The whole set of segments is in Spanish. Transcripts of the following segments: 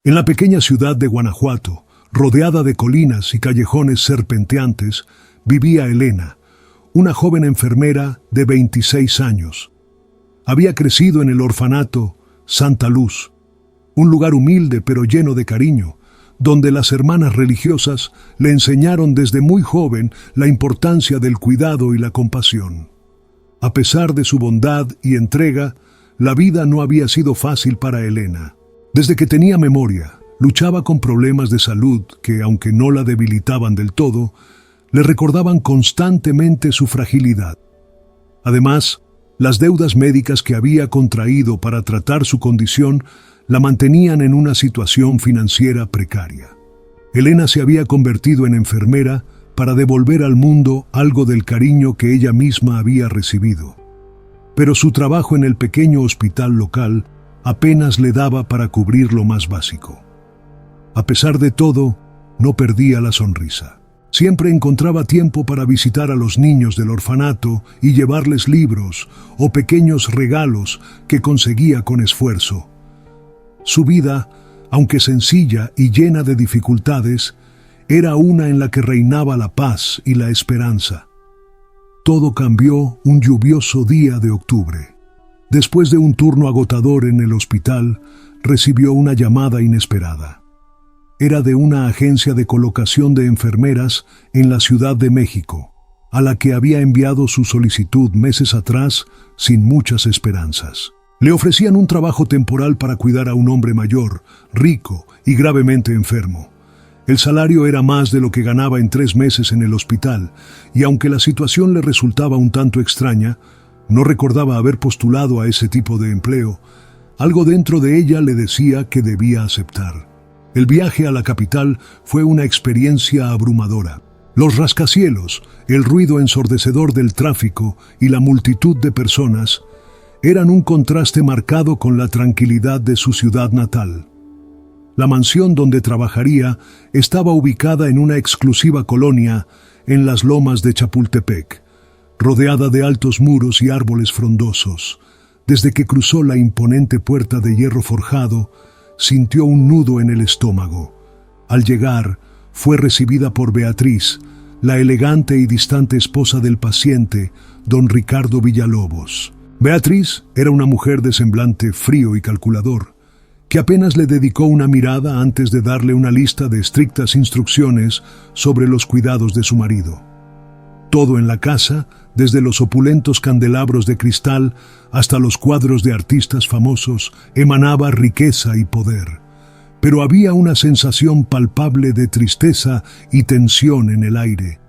En la pequeña ciudad de Guanajuato, rodeada de colinas y callejones serpenteantes, vivía Elena, una joven enfermera de 26 años. Había crecido en el orfanato Santa Luz, un lugar humilde pero lleno de cariño, donde las hermanas religiosas le enseñaron desde muy joven la importancia del cuidado y la compasión. A pesar de su bondad y entrega, la vida no había sido fácil para Elena. Desde que tenía memoria, luchaba con problemas de salud que, aunque no la debilitaban del todo, le recordaban constantemente su fragilidad. Además, las deudas médicas que había contraído para tratar su condición la mantenían en una situación financiera precaria. Elena se había convertido en enfermera para devolver al mundo algo del cariño que ella misma había recibido. Pero su trabajo en el pequeño hospital local apenas le daba para cubrir lo más básico. A pesar de todo, no perdía la sonrisa. Siempre encontraba tiempo para visitar a los niños del orfanato y llevarles libros o pequeños regalos que conseguía con esfuerzo. Su vida, aunque sencilla y llena de dificultades, era una en la que reinaba la paz y la esperanza. Todo cambió un lluvioso día de octubre. Después de un turno agotador en el hospital, recibió una llamada inesperada. Era de una agencia de colocación de enfermeras en la Ciudad de México, a la que había enviado su solicitud meses atrás sin muchas esperanzas. Le ofrecían un trabajo temporal para cuidar a un hombre mayor, rico y gravemente enfermo. El salario era más de lo que ganaba en 3 meses en el hospital, y aunque la situación le resultaba un tanto extraña, no recordaba haber postulado a ese tipo de empleo. Algo dentro de ella le decía que debía aceptar. El viaje a la capital fue una experiencia abrumadora. Los rascacielos, el ruido ensordecedor del tráfico y la multitud de personas eran un contraste marcado con la tranquilidad de su ciudad natal. La mansión donde trabajaría estaba ubicada en una exclusiva colonia en las lomas de Chapultepec, rodeada de altos muros y árboles frondosos. Desde que cruzó la imponente puerta de hierro forjado, sintió un nudo en el estómago. Al llegar, fue recibida por Beatriz, la elegante y distante esposa del paciente, don Ricardo Villalobos. Beatriz era una mujer de semblante frío y calculador, que apenas le dedicó una mirada antes de darle una lista de estrictas instrucciones sobre los cuidados de su marido. Todo en la casa, desde los opulentos candelabros de cristal hasta los cuadros de artistas famosos, emanaba riqueza y poder. Pero había una sensación palpable de tristeza y tensión en el aire.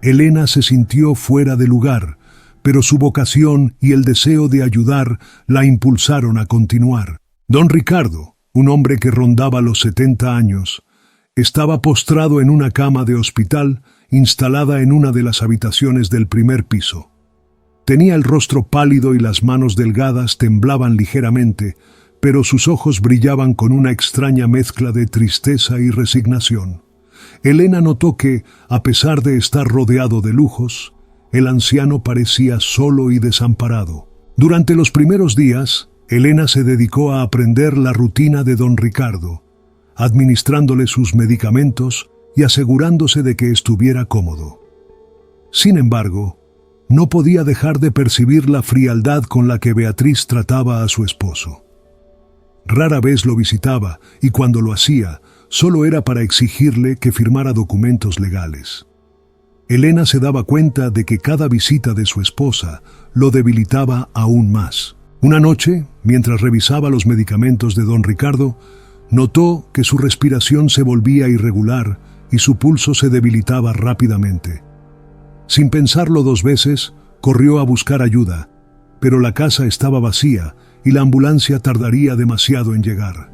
Elena se sintió fuera de lugar, pero su vocación y el deseo de ayudar la impulsaron a continuar. Don Ricardo, un hombre que rondaba los 70 años, estaba postrado en una cama de hospital instalada en una de las habitaciones del primer piso. Tenía el rostro pálido y las manos delgadas temblaban ligeramente, pero sus ojos brillaban con una extraña mezcla de tristeza y resignación. Elena notó que, a pesar de estar rodeado de lujos, el anciano parecía solo y desamparado. Durante los primeros días, Elena se dedicó a aprender la rutina de don Ricardo, administrándole sus medicamentos y asegurándose de que estuviera cómodo. Sin embargo, no podía dejar de percibir la frialdad con la que Beatriz trataba a su esposo. Rara vez lo visitaba y cuando lo hacía, solo era para exigirle que firmara documentos legales. Elena se daba cuenta de que cada visita de su esposa lo debilitaba aún más. Una noche, mientras revisaba los medicamentos de don Ricardo, notó que su respiración se volvía irregular y su pulso se debilitaba rápidamente. Sin pensarlo 2 veces, corrió a buscar ayuda, pero la casa estaba vacía y la ambulancia tardaría demasiado en llegar.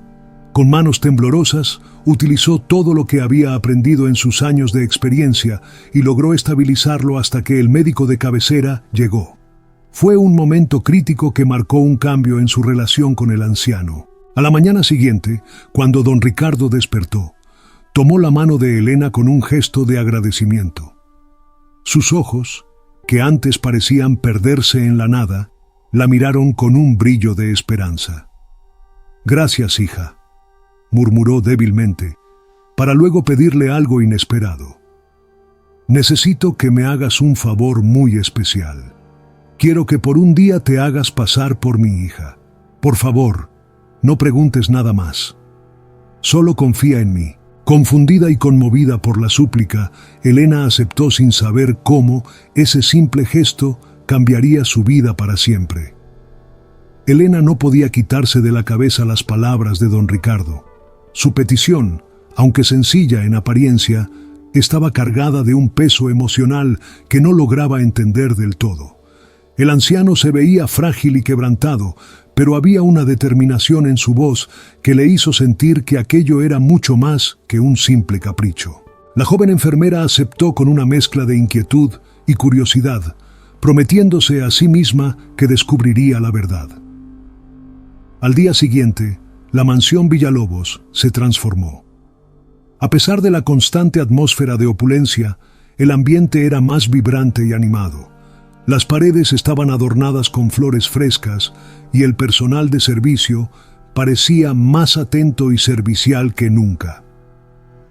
Con manos temblorosas, utilizó todo lo que había aprendido en sus años de experiencia y logró estabilizarlo hasta que el médico de cabecera llegó. Fue un momento crítico que marcó un cambio en su relación con el anciano. A la mañana siguiente, cuando don Ricardo despertó, tomó la mano de Elena con un gesto de agradecimiento. Sus ojos, que antes parecían perderse en la nada, la miraron con un brillo de esperanza. «Gracias, hija. murmuró débilmente, para luego pedirle algo inesperado. Necesito que me hagas un favor muy especial. Quiero que por un día te hagas pasar por mi hija. Por favor, no preguntes nada más. Solo confía en mí. Confundida y conmovida por la súplica, Elena aceptó sin saber cómo ese simple gesto cambiaría su vida para siempre. Elena no podía quitarse de la cabeza las palabras de don Ricardo. Su petición, aunque sencilla en apariencia, estaba cargada de un peso emocional que no lograba entender del todo. El anciano se veía frágil y quebrantado, pero había una determinación en su voz que le hizo sentir que aquello era mucho más que un simple capricho. La joven enfermera aceptó con una mezcla de inquietud y curiosidad, prometiéndose a sí misma que descubriría la verdad. Al día siguiente, la mansión Villalobos se transformó. A pesar de la constante atmósfera de opulencia, el ambiente era más vibrante y animado. Las paredes estaban adornadas con flores frescas y el personal de servicio parecía más atento y servicial que nunca.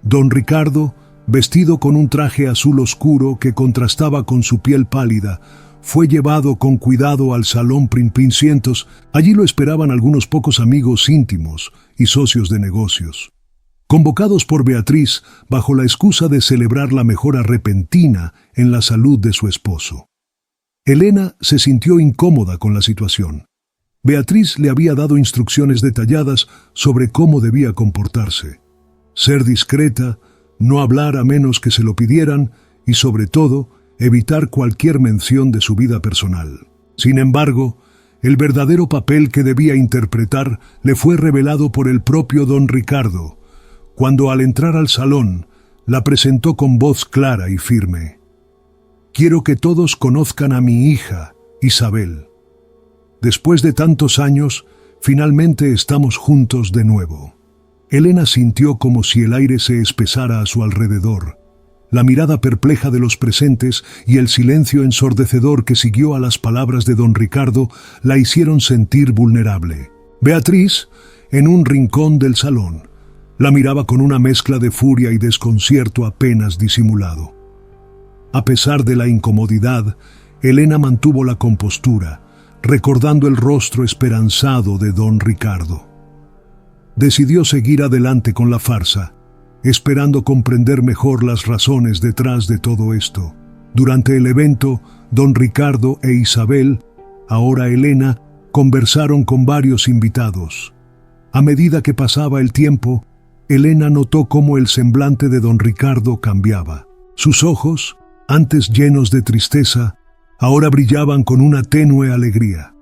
Don Ricardo, vestido con un traje azul oscuro que contrastaba con su piel pálida, fue llevado con cuidado al salón Principientos. Allí lo esperaban algunos pocos amigos íntimos y socios de negocios. Convocados por Beatriz bajo la excusa de celebrar la mejora repentina en la salud de su esposo. Elena se sintió incómoda con la situación. Beatriz le había dado instrucciones detalladas sobre cómo debía comportarse. Ser discreta, no hablar a menos que se lo pidieran y, sobre todo, evitar cualquier mención de su vida personal. Sin embargo, el verdadero papel que debía interpretar le fue revelado por el propio don Ricardo, cuando al entrar al salón la presentó con voz clara y firme. Quiero que todos conozcan a mi hija, Isabel. Después de tantos años, finalmente estamos juntos de nuevo. Elena sintió como si el aire se espesara a su alrededor. La mirada perpleja de los presentes y el silencio ensordecedor que siguió a las palabras de don Ricardo la hicieron sentir vulnerable. Beatriz, en un rincón del salón, la miraba con una mezcla de furia y desconcierto apenas disimulado. A pesar de la incomodidad, Elena mantuvo la compostura, recordando el rostro esperanzado de don Ricardo. Decidió seguir adelante con la farsa, esperando comprender mejor las razones detrás de todo esto. Durante el evento, don Ricardo e Isabel, ahora Elena, conversaron con varios invitados. A medida que pasaba el tiempo, Elena notó cómo el semblante de don Ricardo cambiaba. Sus ojos, antes llenos de tristeza, ahora brillaban con una tenue alegría.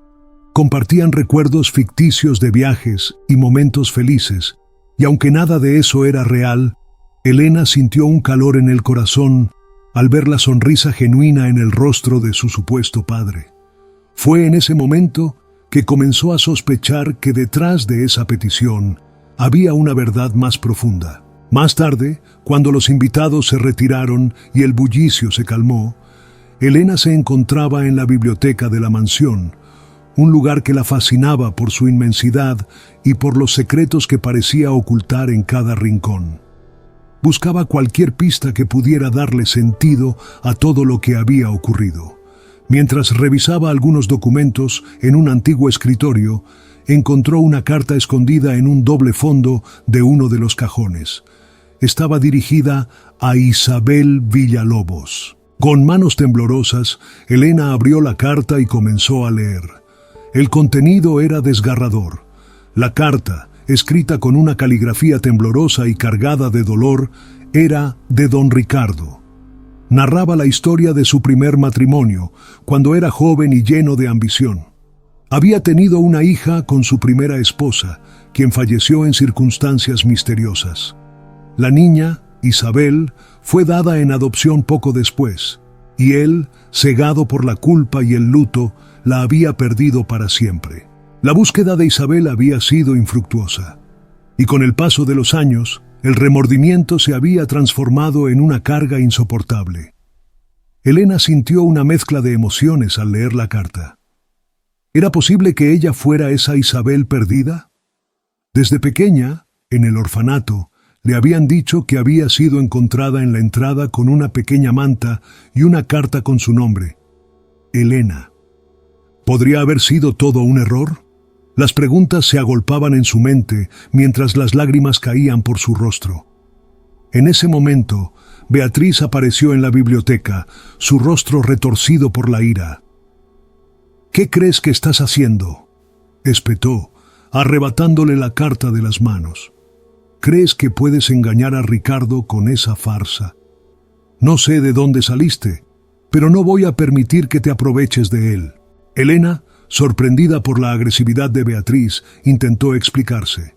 Compartían recuerdos ficticios de viajes y momentos felices, y aunque nada de eso era real, Elena sintió un calor en el corazón al ver la sonrisa genuina en el rostro de su supuesto padre. Fue en ese momento que comenzó a sospechar que detrás de esa petición había una verdad más profunda. Más tarde, cuando los invitados se retiraron y el bullicio se calmó, Elena se encontraba en la biblioteca de la mansión, un lugar que la fascinaba por su inmensidad y por los secretos que parecía ocultar en cada rincón. Buscaba cualquier pista que pudiera darle sentido a todo lo que había ocurrido. Mientras revisaba algunos documentos en un antiguo escritorio, encontró una carta escondida en un doble fondo de uno de los cajones. Estaba dirigida a Isabel Villalobos. Con manos temblorosas, Elena abrió la carta y comenzó a leer. El contenido era desgarrador. La carta, escrita con una caligrafía temblorosa y cargada de dolor, era de don Ricardo. Narraba la historia de su primer matrimonio, cuando era joven y lleno de ambición. Había tenido una hija con su primera esposa, quien falleció en circunstancias misteriosas. La niña, Isabel, fue dada en adopción poco después, y él, cegado por la culpa y el luto, la había perdido para siempre. La búsqueda de Isabel había sido infructuosa, y con el paso de los años, el remordimiento se había transformado en una carga insoportable. Elena sintió una mezcla de emociones al leer la carta. ¿Era posible que ella fuera esa Isabel perdida? Desde pequeña, En el orfanato, le habían dicho que había sido encontrada en la entrada con una pequeña manta y una carta con su nombre: Elena. ¿Podría haber sido todo un error? Las preguntas se agolpaban en su mente mientras las lágrimas caían por su rostro. En ese momento, Beatriz apareció en la biblioteca, su rostro retorcido por la ira. «¿Qué crees que estás haciendo?», espetó, arrebatándole la carta de las manos. «¿Crees que puedes engañar a Ricardo con esa farsa? No sé de dónde saliste, pero no voy a permitir que te aproveches de él». Elena, sorprendida por la agresividad de Beatriz, intentó explicarse,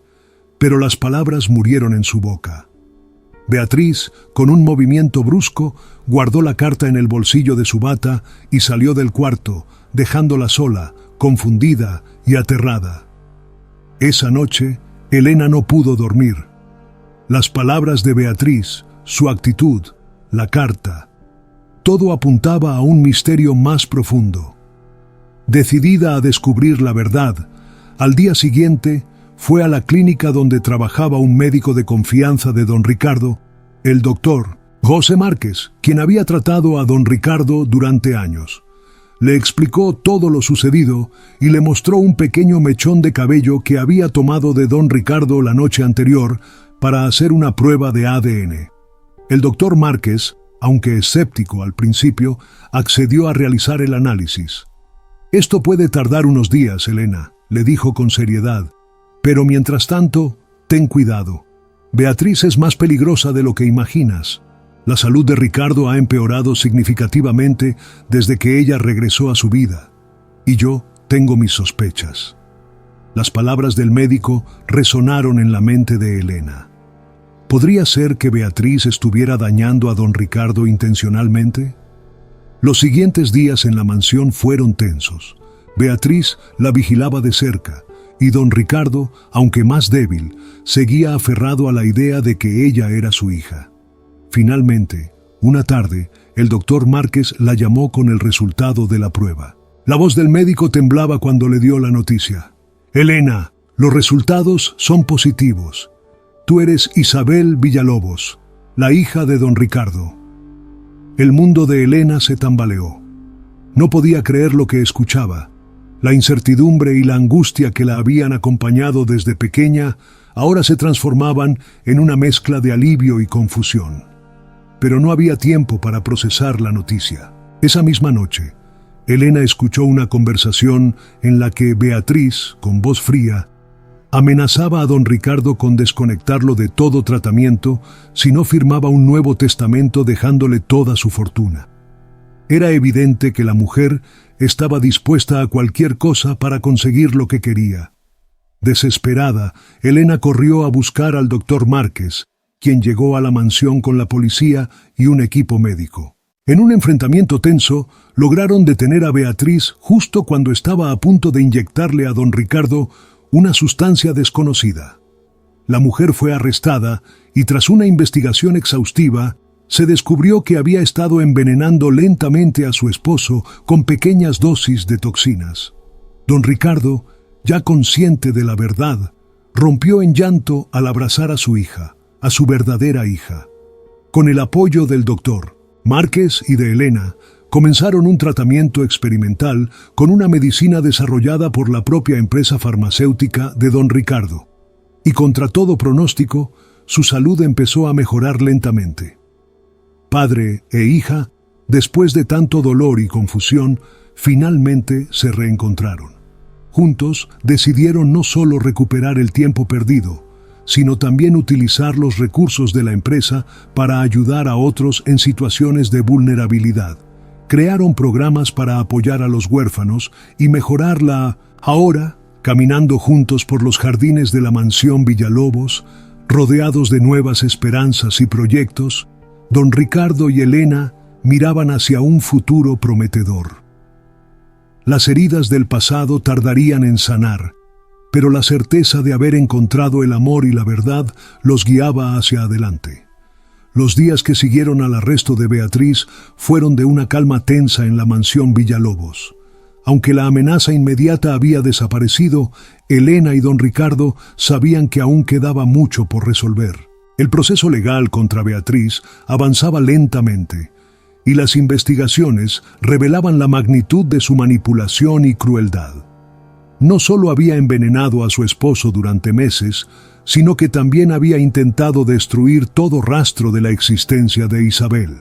pero las palabras murieron en su boca. Beatriz, con un movimiento brusco, guardó la carta en el bolsillo de su bata y salió del cuarto, dejándola sola, confundida y aterrada. Esa noche, Elena no pudo dormir. Las palabras de Beatriz, su actitud, la carta, todo apuntaba a un misterio más profundo. Decidida a descubrir la verdad, al día siguiente fue a la clínica donde trabajaba un médico de confianza de don Ricardo, el doctor José Márquez, quien había tratado a don Ricardo durante años. Le explicó todo lo sucedido y le mostró un pequeño mechón de cabello que había tomado de don Ricardo la noche anterior para hacer una prueba de ADN. El doctor Márquez, aunque escéptico al principio, accedió a realizar el análisis. «Esto puede tardar unos días, Elena», le dijo con seriedad, «pero mientras tanto, ten cuidado. Beatriz es más peligrosa de lo que imaginas. La salud de Ricardo ha empeorado significativamente desde que ella regresó a su vida, y yo tengo mis sospechas». Las palabras del médico resonaron en la mente de Elena. ¿Podría ser que Beatriz estuviera dañando a don Ricardo intencionalmente? Los siguientes días en la mansión fueron tensos. Beatriz la vigilaba de cerca, y don Ricardo, aunque más débil, seguía aferrado a la idea de que ella era su hija. Finalmente, una tarde, el doctor Márquez la llamó con el resultado de la prueba. La voz del médico temblaba cuando le dio la noticia. «Elena, los resultados son positivos. Tú eres Isabel Villalobos, la hija de don Ricardo». El mundo de Elena se tambaleó. No podía creer lo que escuchaba. La incertidumbre y la angustia que la habían acompañado desde pequeña ahora se transformaban en una mezcla de alivio y confusión. Pero no había tiempo para procesar la noticia. Esa misma noche, Elena escuchó una conversación en la que Beatriz, con voz fría, amenazaba a don Ricardo con desconectarlo de todo tratamiento si no firmaba un nuevo testamento dejándole toda su fortuna. Era evidente que la mujer estaba dispuesta a cualquier cosa para conseguir lo que quería. Desesperada, Elena corrió a buscar al doctor Márquez, quien llegó a la mansión con la policía y un equipo médico. En un enfrentamiento tenso, lograron detener a Beatriz justo cuando estaba a punto de inyectarle a don Ricardo una sustancia desconocida. La mujer fue arrestada y tras una investigación exhaustiva, se descubrió que había estado envenenando lentamente a su esposo con pequeñas dosis de toxinas. Don Ricardo, ya consciente de la verdad, rompió en llanto al abrazar a su hija, a su verdadera hija. Con el apoyo del doctor Márquez y de Elena, comenzaron un tratamiento experimental con una medicina desarrollada por la propia empresa farmacéutica de don Ricardo. Y contra todo pronóstico, su salud empezó a mejorar lentamente. Padre e hija, después de tanto dolor y confusión, finalmente se reencontraron. Juntos decidieron no solo recuperar el tiempo perdido, sino también utilizar los recursos de la empresa para ayudar a otros en situaciones de vulnerabilidad. Crearon programas para apoyar a los huérfanos y mejorar la... Ahora, caminando juntos por los jardines de la mansión Villalobos, rodeados de nuevas esperanzas y proyectos, don Ricardo y Elena miraban hacia un futuro prometedor. Las heridas del pasado tardarían en sanar, pero la certeza de haber encontrado el amor y la verdad los guiaba hacia adelante. Los días que siguieron al arresto de Beatriz fueron de una calma tensa en la mansión Villalobos. Aunque la amenaza inmediata había desaparecido, Elena y don Ricardo sabían que aún quedaba mucho por resolver. El proceso legal contra Beatriz avanzaba lentamente, y las investigaciones revelaban la magnitud de su manipulación y crueldad. No solo había envenenado a su esposo durante meses, sino que también había intentado destruir todo rastro de la existencia de Isabel,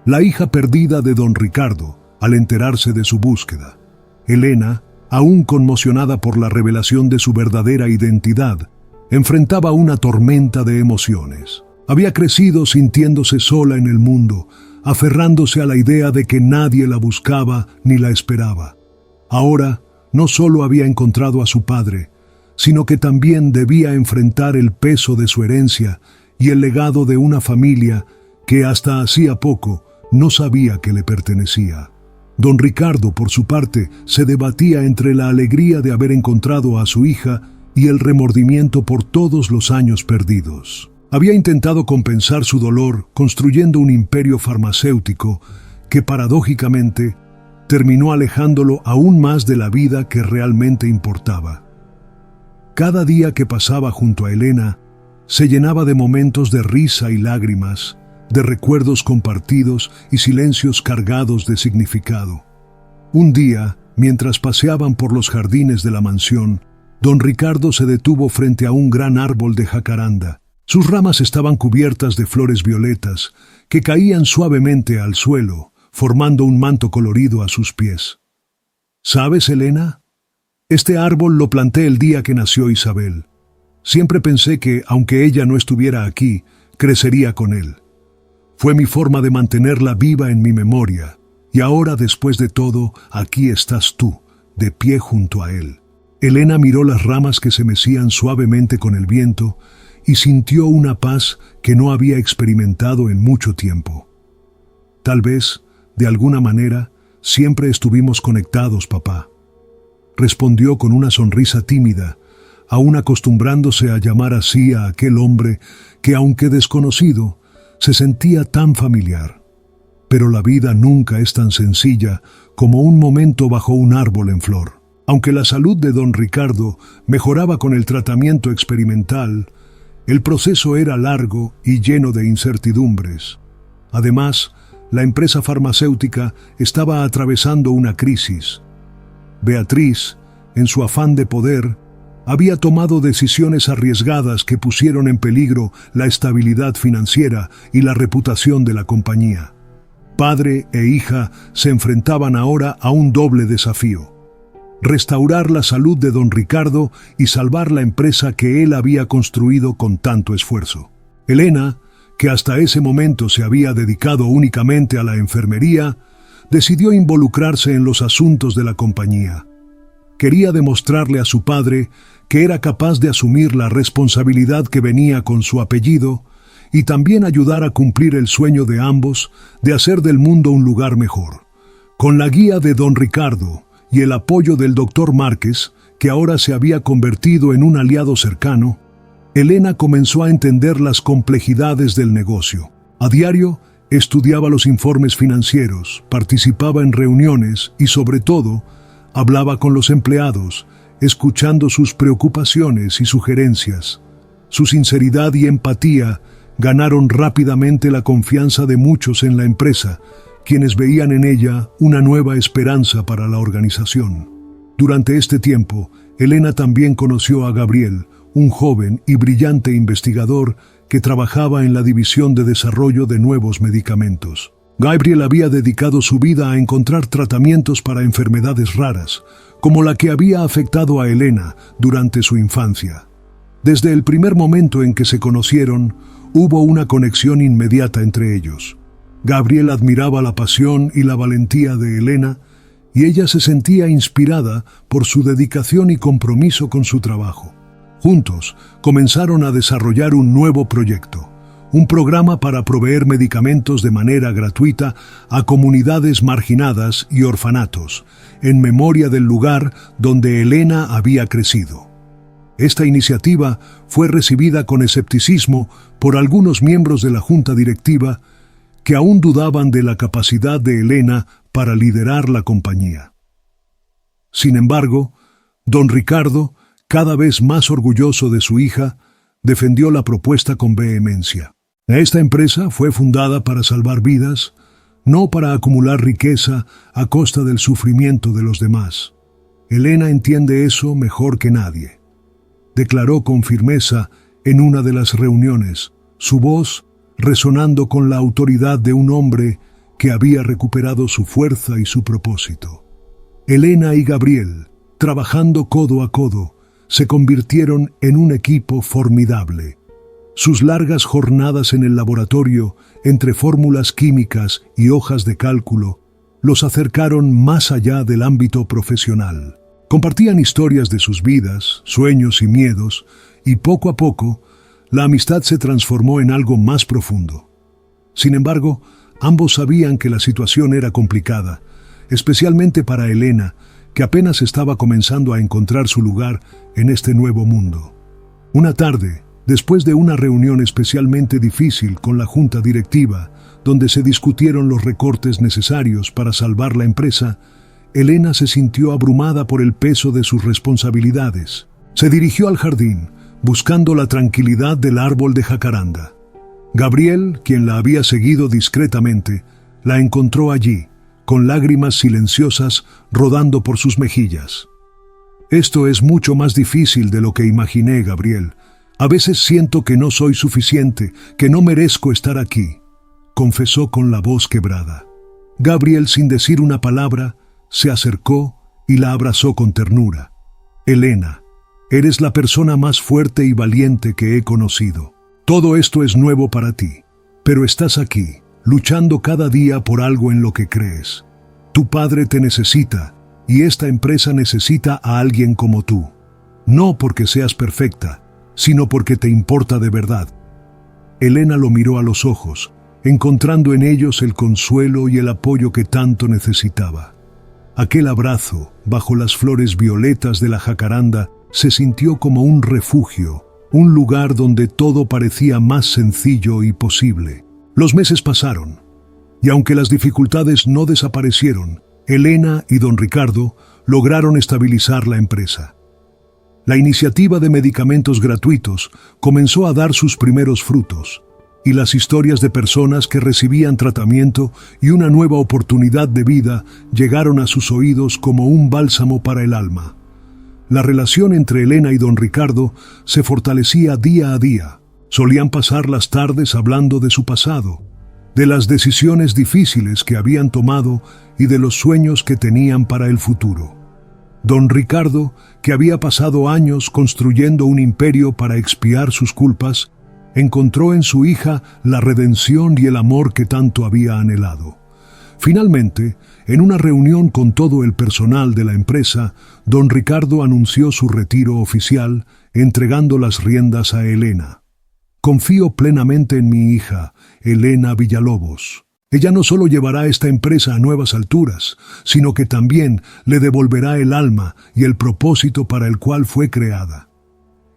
la hija perdida de don Ricardo, al enterarse de su búsqueda. Elena, aún conmocionada por la revelación de su verdadera identidad, enfrentaba una tormenta de emociones. Había crecido sintiéndose sola en el mundo, aferrándose a la idea de que nadie la buscaba ni la esperaba. Ahora, no solo había encontrado a su padre, sino que también debía enfrentar el peso de su herencia y el legado de una familia que hasta hacía poco no sabía que le pertenecía. Don Ricardo, por su parte, se debatía entre la alegría de haber encontrado a su hija y el remordimiento por todos los años perdidos. Había intentado compensar su dolor construyendo un imperio farmacéutico que, paradójicamente, terminó alejándolo aún más de la vida que realmente importaba. Cada día que pasaba junto a Elena se llenaba de momentos de risa y lágrimas, de recuerdos compartidos y silencios cargados de significado. Un día, mientras paseaban por los jardines de la mansión, don Ricardo se detuvo frente a un gran árbol de jacaranda. Sus ramas estaban cubiertas de flores violetas que caían suavemente al suelo, formando un manto colorido a sus pies. ¿Sabes, Elena? Este árbol lo planté el día que nació Isabel. Siempre pensé que, aunque ella no estuviera aquí, crecería con él. Fue mi forma de mantenerla viva en mi memoria, y ahora, después de todo, aquí estás tú, de pie junto a él. Elena miró las ramas que se mecían suavemente con el viento y sintió una paz que no había experimentado en mucho tiempo. Tal vez, de alguna manera, siempre estuvimos conectados, papá. Respondió con una sonrisa tímida, aún acostumbrándose a llamar así a aquel hombre que, aunque desconocido, se sentía tan familiar. Pero la vida nunca es tan sencilla como un momento bajo un árbol en flor. Aunque la salud de don Ricardo mejoraba con el tratamiento experimental, el proceso era largo y lleno de incertidumbres. Además, la empresa farmacéutica estaba atravesando una crisis. Beatriz, en su afán de poder, había tomado decisiones arriesgadas que pusieron en peligro la estabilidad financiera y la reputación de la compañía. Padre e hija se enfrentaban ahora a un doble desafío: restaurar la salud de don Ricardo y salvar la empresa que él había construido con tanto esfuerzo. Elena, que hasta ese momento se había dedicado únicamente a la enfermería, decidió involucrarse en los asuntos de la compañía. Quería demostrarle a su padre que era capaz de asumir la responsabilidad que venía con su apellido y también ayudar a cumplir el sueño de ambos de hacer del mundo un lugar mejor. Con la guía de don Ricardo y el apoyo del doctor Márquez, que ahora se había convertido en un aliado cercano, Elena comenzó a entender las complejidades del negocio. A diario, estudiaba los informes financieros, participaba en reuniones y, sobre todo, hablaba con los empleados, escuchando sus preocupaciones y sugerencias. Su sinceridad y empatía ganaron rápidamente la confianza de muchos en la empresa, quienes veían en ella una nueva esperanza para la organización. Durante este tiempo, Elena también conoció a Gabriel, un joven y brillante investigador que trabajaba en la división de desarrollo de nuevos medicamentos. Gabriel había dedicado su vida a encontrar tratamientos para enfermedades raras, como la que había afectado a Elena durante su infancia. Desde el primer momento en que se conocieron, hubo una conexión inmediata entre ellos. Gabriel admiraba la pasión y la valentía de Elena, y ella se sentía inspirada por su dedicación y compromiso con su trabajo. Juntos comenzaron a desarrollar un nuevo proyecto, un programa para proveer medicamentos de manera gratuita a comunidades marginadas y orfanatos, en memoria del lugar donde Elena había crecido. Esta iniciativa fue recibida con escepticismo por algunos miembros de la junta directiva que aún dudaban de la capacidad de Elena para liderar la compañía. Sin embargo, don Ricardo, cada vez más orgulloso de su hija, defendió la propuesta con vehemencia. Esta empresa fue fundada para salvar vidas, no para acumular riqueza a costa del sufrimiento de los demás. Elena entiende eso mejor que nadie, declaró con firmeza en una de las reuniones, su voz resonando con la autoridad de un hombre que había recuperado su fuerza y su propósito. Elena y Gabriel, trabajando codo a codo, se convirtieron en un equipo formidable. Sus largas jornadas en el laboratorio, entre fórmulas químicas y hojas de cálculo, los acercaron más allá del ámbito profesional. Compartían historias de sus vidas, sueños y miedos, y poco a poco, la amistad se transformó en algo más profundo. Sin embargo, ambos sabían que la situación era complicada, especialmente para Elena, que apenas estaba comenzando a encontrar su lugar en este nuevo mundo. Una tarde, después de una reunión especialmente difícil con la junta directiva, donde se discutieron los recortes necesarios para salvar la empresa, Elena se sintió abrumada por el peso de sus responsabilidades. Se dirigió al jardín, buscando la tranquilidad del árbol de jacaranda. Gabriel, quien la había seguido discretamente, la encontró allí, con lágrimas silenciosas rodando por sus mejillas. «Esto es mucho más difícil de lo que imaginé, Gabriel. A veces siento que no soy suficiente, que no merezco estar aquí», confesó con la voz quebrada. Gabriel, sin decir una palabra, se acercó y la abrazó con ternura. «Elena, eres la persona más fuerte y valiente que he conocido. Todo esto es nuevo para ti, pero estás aquí, luchando cada día por algo en lo que crees. Tu padre te necesita, y esta empresa necesita a alguien como tú. No porque seas perfecta, sino porque te importa de verdad». Elena lo miró a los ojos, encontrando en ellos el consuelo y el apoyo que tanto necesitaba. Aquel abrazo, bajo las flores violetas de la jacaranda, se sintió como un refugio, un lugar donde todo parecía más sencillo y posible. Los meses pasaron, y aunque las dificultades no desaparecieron, Elena y don Ricardo lograron estabilizar la empresa. La iniciativa de medicamentos gratuitos comenzó a dar sus primeros frutos, y las historias de personas que recibían tratamiento y una nueva oportunidad de vida llegaron a sus oídos como un bálsamo para el alma. La relación entre Elena y don Ricardo se fortalecía día a día. Solían pasar las tardes hablando de su pasado, de las decisiones difíciles que habían tomado y de los sueños que tenían para el futuro. Don Ricardo, que había pasado años construyendo un imperio para expiar sus culpas, encontró en su hija la redención y el amor que tanto había anhelado. Finalmente, en una reunión con todo el personal de la empresa, don Ricardo anunció su retiro oficial, entregando las riendas a Elena. «Confío plenamente en mi hija, Elena Villalobos. Ella no solo llevará esta empresa a nuevas alturas, sino que también le devolverá el alma y el propósito para el cual fue creada».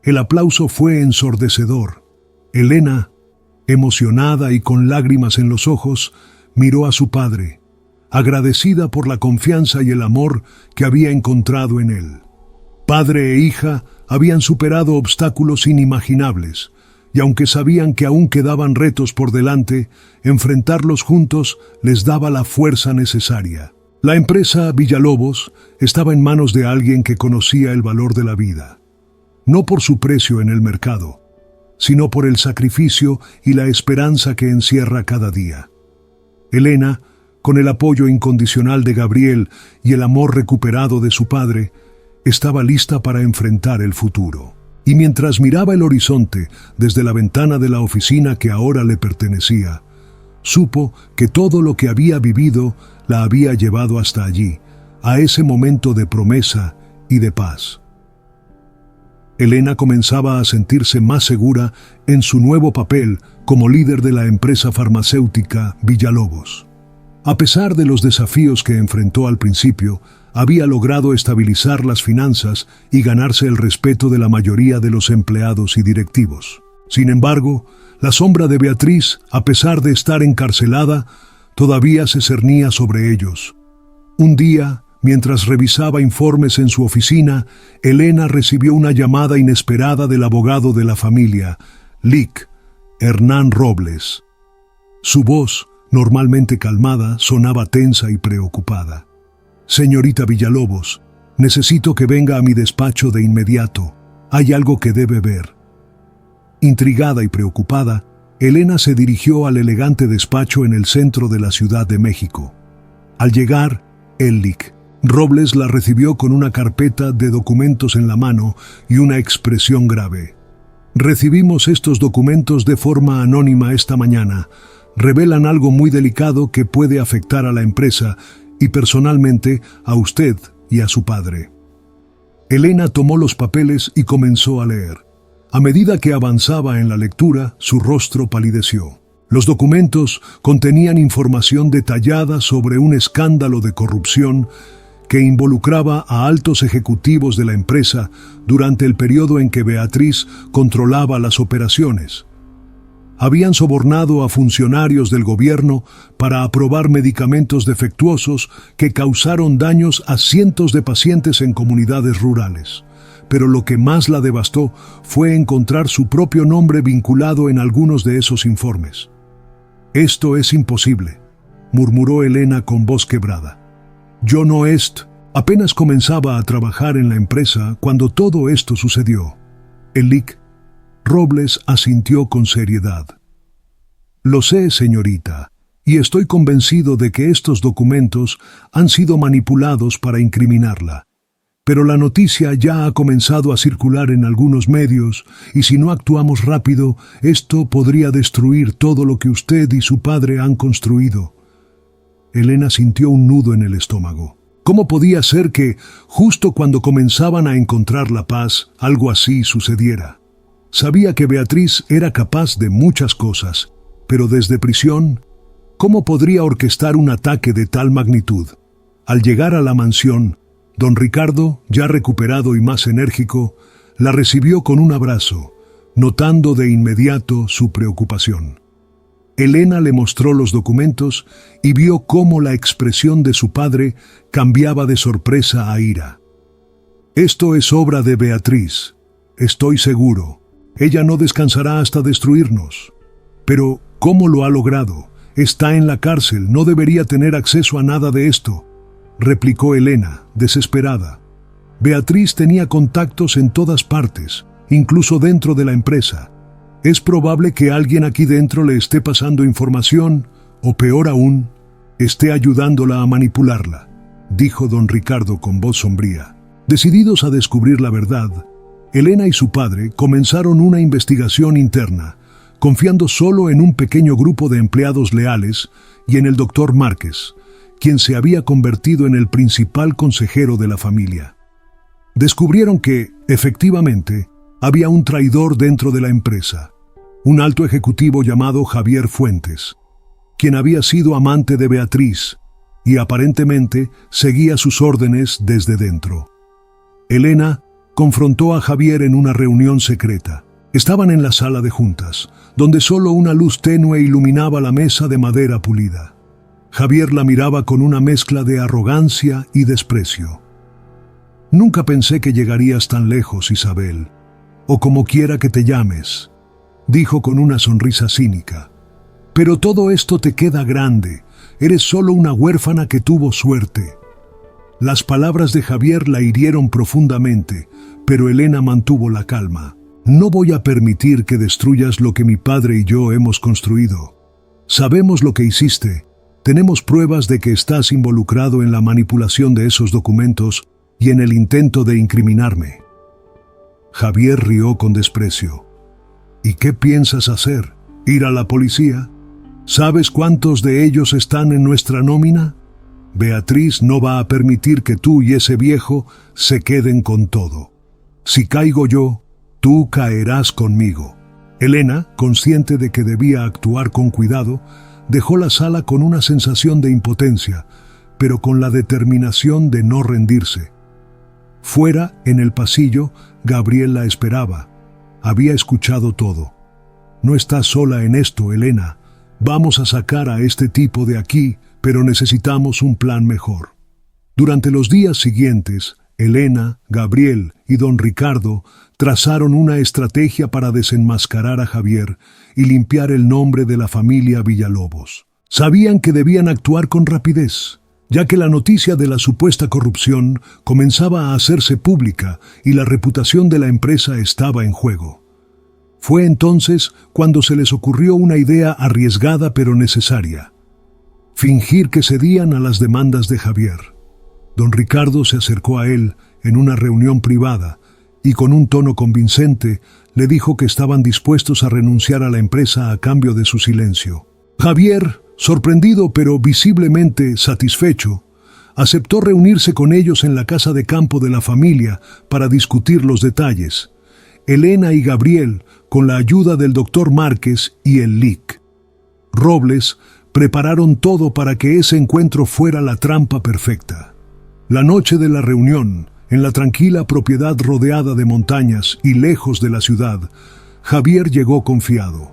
El aplauso fue ensordecedor. Elena, emocionada y con lágrimas en los ojos, miró a su padre, agradecida por la confianza y el amor que había encontrado en él. Padre e hija habían superado obstáculos inimaginables, y aunque sabían que aún quedaban retos por delante, enfrentarlos juntos les daba la fuerza necesaria. La empresa Villalobos estaba en manos de alguien que conocía el valor de la vida, no por su precio en el mercado, sino por el sacrificio y la esperanza que encierra cada día. Elena, con el apoyo incondicional de Gabriel y el amor recuperado de su padre, estaba lista para enfrentar el futuro. Y mientras miraba el horizonte desde la ventana de la oficina que ahora le pertenecía, supo que todo lo que había vivido la había llevado hasta allí, a ese momento de promesa y de paz. Elena comenzaba a sentirse más segura en su nuevo papel como líder de la empresa farmacéutica Villalobos. A pesar de los desafíos que enfrentó al principio, había logrado estabilizar las finanzas y ganarse el respeto de la mayoría de los empleados y directivos. Sin embargo, la sombra de Beatriz, a pesar de estar encarcelada, todavía se cernía sobre ellos. Un día, Mientras revisaba informes en su oficina, Elena recibió una llamada inesperada del abogado de la familia, Lic, Hernán Robles. Su voz, normalmente calmada, sonaba tensa y preocupada. «Señorita Villalobos, necesito que venga a mi despacho de inmediato. Hay algo que debe ver». Intrigada y preocupada, Elena se dirigió al elegante despacho en el centro de la Ciudad de México. Al llegar, el Lic Robles la recibió con una carpeta de documentos en la mano y una expresión grave. «Recibimos estos documentos de forma anónima esta mañana. Revelan algo muy delicado que puede afectar a la empresa y personalmente a usted y a su padre». Elena tomó los papeles y comenzó a leer. A medida que avanzaba en la lectura, su rostro palideció. Los documentos contenían información detallada sobre un escándalo de corrupción que involucraba a altos ejecutivos de la empresa durante el periodo en que Beatriz controlaba las operaciones. Habían sobornado a funcionarios del gobierno para aprobar medicamentos defectuosos que causaron daños a cientos de pacientes en comunidades rurales. Pero lo que más la devastó fue encontrar su propio nombre vinculado en algunos de esos informes. «Esto es imposible», murmuró Elena con voz quebrada. «Yo apenas comenzaba a trabajar en la empresa cuando todo esto sucedió». El Lic Robles asintió con seriedad. «Lo sé, señorita, y estoy convencido de que estos documentos han sido manipulados para incriminarla. Pero la noticia ya ha comenzado a circular en algunos medios, y si no actuamos rápido, esto podría destruir todo lo que usted y su padre han construido». Elena sintió un nudo en el estómago. ¿Cómo podía ser que, justo cuando comenzaban a encontrar la paz, algo así sucediera? Sabía que Beatriz era capaz de muchas cosas, pero desde prisión, ¿cómo podría orquestar un ataque de tal magnitud? Al llegar a la mansión, don Ricardo, ya recuperado y más enérgico, la recibió con un abrazo, notando de inmediato su preocupación. Elena le mostró los documentos y vio cómo la expresión de su padre cambiaba de sorpresa a ira. «Esto es obra de Beatriz, estoy seguro. Ella no descansará hasta destruirnos». «Pero, ¿cómo lo ha logrado? Está en la cárcel, no debería tener acceso a nada de esto», replicó Elena, desesperada. Beatriz tenía contactos en todas partes, incluso dentro de la empresa. Es probable que alguien aquí dentro le esté pasando información, o peor aún, esté ayudándola a manipularla, dijo don Ricardo con voz sombría. Decididos a descubrir la verdad, Elena y su padre comenzaron una investigación interna, confiando solo en un pequeño grupo de empleados leales y en el doctor Márquez, quien se había convertido en el principal consejero de la familia. Descubrieron que, efectivamente, había un traidor dentro de la empresa, un alto ejecutivo llamado Javier Fuentes, quien había sido amante de Beatriz y aparentemente seguía sus órdenes desde dentro. Elena confrontó a Javier en una reunión secreta. Estaban en la sala de juntas, donde solo una luz tenue iluminaba la mesa de madera pulida. Javier la miraba con una mezcla de arrogancia y desprecio. «Nunca pensé que llegarías tan lejos, Isabel, o como quiera que te llames», dijo con una sonrisa cínica. «Pero todo esto te queda grande. Eres solo una huérfana que tuvo suerte». Las palabras de Javier la hirieron profundamente, pero Elena mantuvo la calma. «No voy a permitir que destruyas lo que mi padre y yo hemos construido. Sabemos lo que hiciste. Tenemos pruebas de que estás involucrado en la manipulación de esos documentos y en el intento de incriminarme». Javier rió con desprecio. «¿Y qué piensas hacer? ¿Ir a la policía? ¿Sabes cuántos de ellos están en nuestra nómina? Beatriz no va a permitir que tú y ese viejo se queden con todo. Si caigo yo, tú caerás conmigo». Elena, consciente de que debía actuar con cuidado, dejó la sala con una sensación de impotencia, pero con la determinación de no rendirse. Fuera, en el pasillo, Gabriel la esperaba. Había escuchado todo. «No estás sola en esto, Elena. Vamos a sacar a este tipo de aquí, pero necesitamos un plan mejor». Durante los días siguientes, Elena, Gabriel y don Ricardo trazaron una estrategia para desenmascarar a Javier y limpiar el nombre de la familia Villalobos. Sabían que debían actuar con rapidez, ya que la noticia de la supuesta corrupción comenzaba a hacerse pública y la reputación de la empresa estaba en juego. Fue entonces cuando se les ocurrió una idea arriesgada pero necesaria: fingir que cedían a las demandas de Javier. Don Ricardo se acercó a él en una reunión privada y con un tono convincente le dijo que estaban dispuestos a renunciar a la empresa a cambio de su silencio. Javier, sorprendido pero visiblemente satisfecho, aceptó reunirse con ellos en la casa de campo de la familia para discutir los detalles. Elena y Gabriel, con la ayuda del doctor Márquez y el Lic. Robles, prepararon todo para que ese encuentro fuera la trampa perfecta. La noche de la reunión, en la tranquila propiedad rodeada de montañas y lejos de la ciudad, Javier llegó confiado.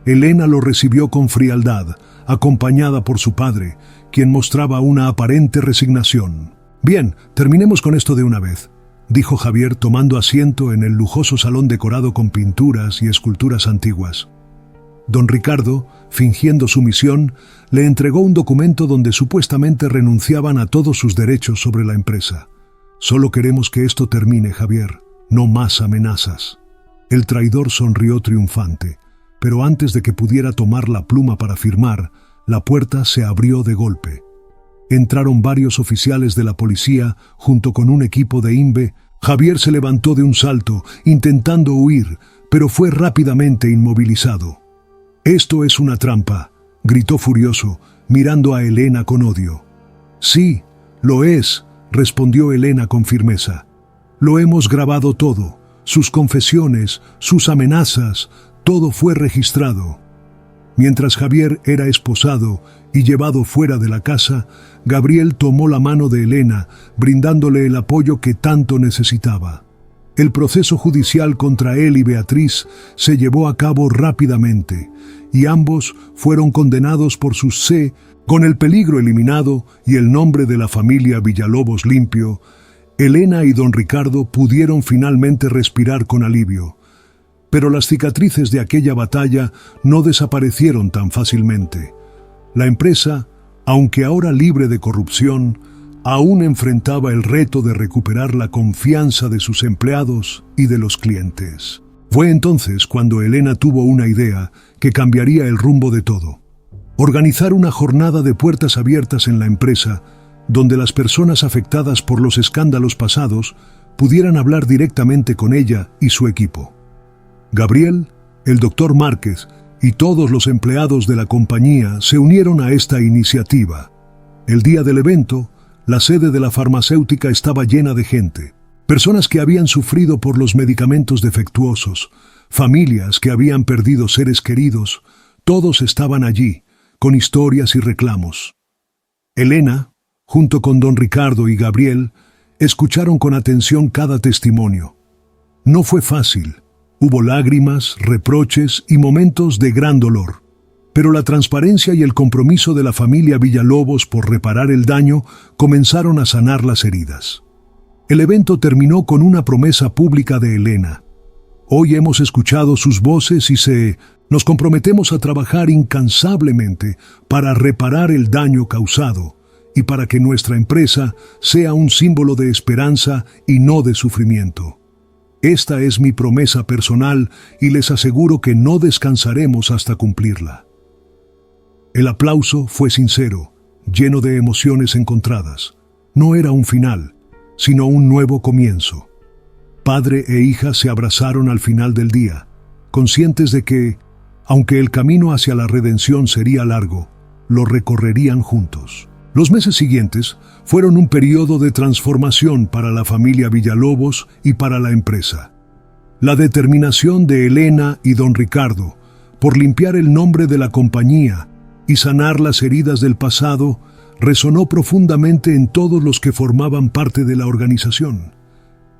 Elena lo recibió con frialdad, acompañada por su padre, quien mostraba una aparente resignación. «Bien, terminemos con esto de una vez», dijo Javier tomando asiento en el lujoso salón decorado con pinturas y esculturas antiguas. Don Ricardo, fingiendo sumisión, le entregó un documento donde supuestamente renunciaban a todos sus derechos sobre la empresa. «Solo queremos que esto termine, Javier, no más amenazas». El traidor sonrió triunfante, pero antes de que pudiera tomar la pluma para firmar, la puerta se abrió de golpe. Entraron varios oficiales de la policía junto con un equipo de INVE. Javier se levantó de un salto, intentando huir, pero fue rápidamente inmovilizado. «Esto es una trampa», gritó furioso, mirando a Elena con odio. «Sí, lo es», respondió Elena con firmeza. «Lo hemos grabado todo, sus confesiones, sus amenazas, todo fue registrado». Mientras Javier era esposado y llevado fuera de la casa, Gabriel tomó la mano de Elena, brindándole el apoyo que tanto necesitaba. El proceso judicial contra él y Beatriz se llevó a cabo rápidamente, y ambos fueron condenados por sus C. Con el peligro eliminado y el nombre de la familia Villalobos limpio, Elena y don Ricardo pudieron finalmente respirar con alivio. Pero las cicatrices de aquella batalla no desaparecieron tan fácilmente. La empresa, aunque ahora libre de corrupción, aún enfrentaba el reto de recuperar la confianza de sus empleados y de los clientes. Fue entonces cuando Elena tuvo una idea que cambiaría el rumbo de todo: organizar una jornada de puertas abiertas en la empresa, donde las personas afectadas por los escándalos pasados pudieran hablar directamente con ella y su equipo. Gabriel, el doctor Márquez y todos los empleados de la compañía se unieron a esta iniciativa. El día del evento, la sede de la farmacéutica estaba llena de gente. Personas que habían sufrido por los medicamentos defectuosos, familias que habían perdido seres queridos, todos estaban allí, con historias y reclamos. Elena, junto con don Ricardo y Gabriel, escucharon con atención cada testimonio. No fue fácil. Hubo lágrimas, reproches y momentos de gran dolor. Pero la transparencia y el compromiso de la familia Villalobos por reparar el daño comenzaron a sanar las heridas. El evento terminó con una promesa pública de Elena. «Hoy hemos escuchado sus voces y nos comprometemos a trabajar incansablemente para reparar el daño causado y para que nuestra empresa sea un símbolo de esperanza y no de sufrimiento. Esta es mi promesa personal y les aseguro que no descansaremos hasta cumplirla». El aplauso fue sincero, lleno de emociones encontradas. No era un final, sino un nuevo comienzo. Padre e hija se abrazaron al final del día, conscientes de que, aunque el camino hacia la redención sería largo, lo recorrerían juntos. Los meses siguientes fueron un periodo de transformación para la familia Villalobos y para la empresa. La determinación de Elena y don Ricardo por limpiar el nombre de la compañía y sanar las heridas del pasado resonó profundamente en todos los que formaban parte de la organización.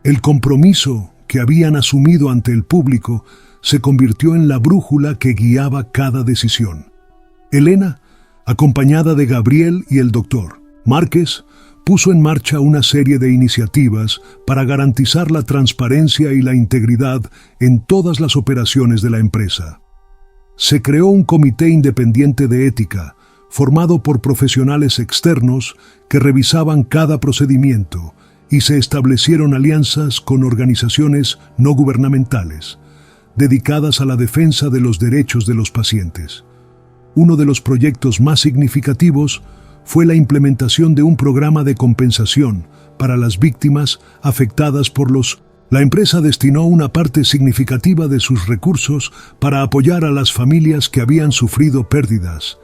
El compromiso que habían asumido ante el público se convirtió en la brújula que guiaba cada decisión. Elena, acompañada de Gabriel y el doctor Márquez, puso en marcha una serie de iniciativas para garantizar la transparencia y la integridad en todas las operaciones de la empresa. Se creó un comité independiente de ética, formado por profesionales externos que revisaban cada procedimiento, y se establecieron alianzas con organizaciones no gubernamentales, dedicadas a la defensa de los derechos de los pacientes. Uno de los proyectos más significativos fue la implementación de un programa de compensación para las víctimas afectadas por los... La empresa destinó una parte significativa de sus recursos para apoyar a las familias que habían sufrido pérdidas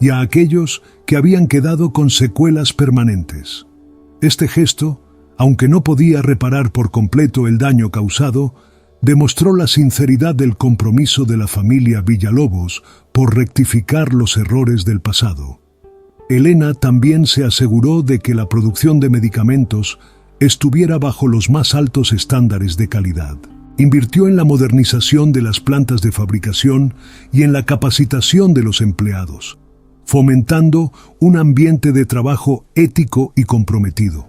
y a aquellos que habían quedado con secuelas permanentes. Este gesto, aunque no podía reparar por completo el daño causado, demostró la sinceridad del compromiso de la familia Villalobos por rectificar los errores del pasado. Elena también se aseguró de que la producción de medicamentos estuviera bajo los más altos estándares de calidad. Invirtió en la modernización de las plantas de fabricación y en la capacitación de los empleados, fomentando un ambiente de trabajo ético y comprometido.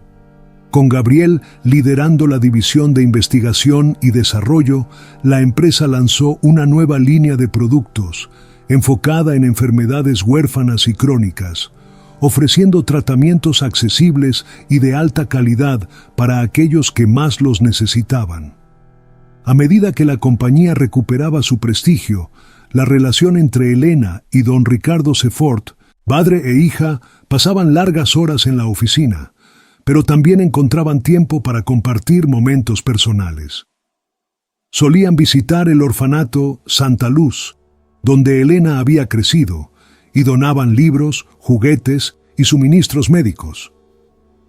Con Gabriel liderando la división de investigación y desarrollo, la empresa lanzó una nueva línea de productos enfocada en enfermedades huérfanas y crónicas, ofreciendo tratamientos accesibles y de alta calidad para aquellos que más los necesitaban. A medida que la compañía recuperaba su prestigio, la relación entre Elena y don Ricardo Sefort, padre e hija, pasaban largas horas en la oficina, pero también encontraban tiempo para compartir momentos personales. Solían visitar el orfanato Santa Luz, donde Elena había crecido, y donaban libros, juguetes y suministros médicos.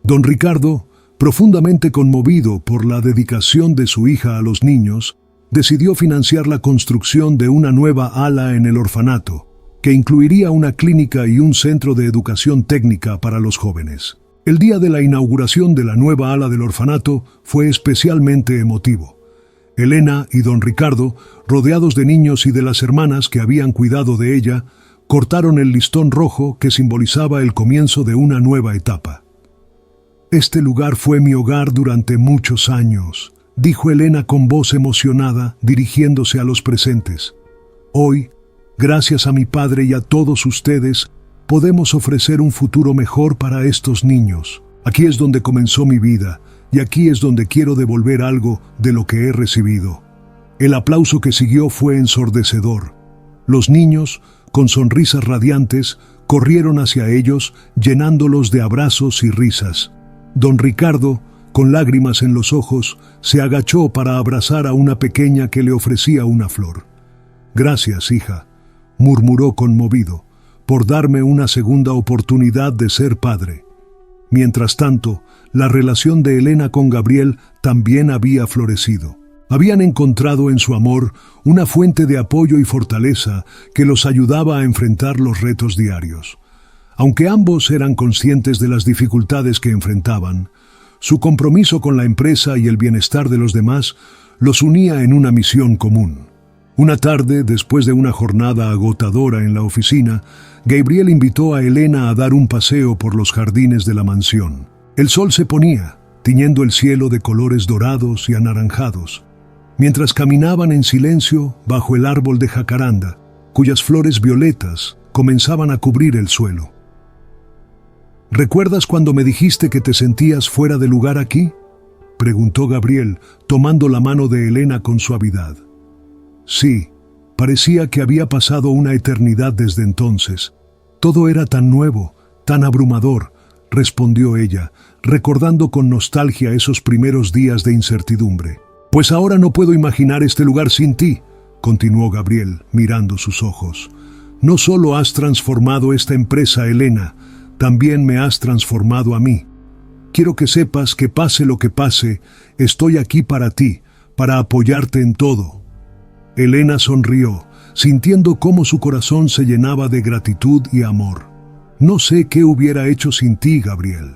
Don Ricardo, profundamente conmovido por la dedicación de su hija a los niños, decidió financiar la construcción de una nueva ala en el orfanato, que incluiría una clínica y un centro de educación técnica para los jóvenes. El día de la inauguración de la nueva ala del orfanato fue especialmente emotivo. Elena y don Ricardo, rodeados de niños y de las hermanas que habían cuidado de ella, cortaron el listón rojo que simbolizaba el comienzo de una nueva etapa. «Este lugar fue mi hogar durante muchos años», dijo Elena con voz emocionada, dirigiéndose a los presentes. «Hoy, gracias a mi padre y a todos ustedes, podemos ofrecer un futuro mejor para estos niños. Aquí es donde comenzó mi vida, y aquí es donde quiero devolver algo de lo que he recibido». El aplauso que siguió fue ensordecedor. Los niños, con sonrisas radiantes, corrieron hacia ellos, llenándolos de abrazos y risas. Don Ricardo, con lágrimas en los ojos, se agachó para abrazar a una pequeña que le ofrecía una flor. «Gracias, hija», murmuró conmovido, «por darme una segunda oportunidad de ser padre». Mientras tanto, la relación de Elena con Gabriel también había florecido. Habían encontrado en su amor una fuente de apoyo y fortaleza que los ayudaba a enfrentar los retos diarios. Aunque ambos eran conscientes de las dificultades que enfrentaban, su compromiso con la empresa y el bienestar de los demás los unía en una misión común. Una tarde, después de una jornada agotadora en la oficina, Gabriel invitó a Elena a dar un paseo por los jardines de la mansión. El sol se ponía, tiñendo el cielo de colores dorados y anaranjados, mientras caminaban en silencio bajo el árbol de jacaranda, cuyas flores violetas comenzaban a cubrir el suelo. «¿Recuerdas cuando me dijiste que te sentías fuera de lugar aquí?», preguntó Gabriel, tomando la mano de Elena con suavidad. «Sí, parecía que había pasado una eternidad desde entonces. Todo era tan nuevo, tan abrumador», respondió ella, recordando con nostalgia esos primeros días de incertidumbre. «Pues ahora no puedo imaginar este lugar sin ti», continuó Gabriel, mirando sus ojos. «No solo has transformado esta empresa, Elena, también me has transformado a mí. Quiero que sepas que pase lo que pase, estoy aquí para ti, para apoyarte en todo». Elena sonrió, sintiendo cómo su corazón se llenaba de gratitud y amor. «No sé qué hubiera hecho sin ti, Gabriel.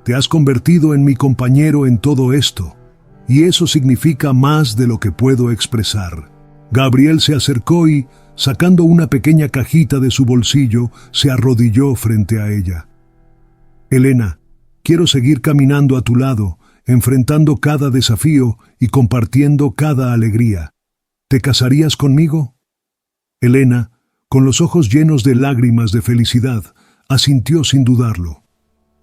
Te has convertido en mi compañero en todo esto, y eso significa más de lo que puedo expresar». Gabriel se acercó y, sacando una pequeña cajita de su bolsillo, se arrodilló frente a ella. «Elena, Quiero seguir caminando a tu lado, enfrentando cada desafío y compartiendo cada alegría. ¿Te casarías conmigo? Elena, con los ojos llenos de lágrimas de felicidad, asintió sin dudarlo.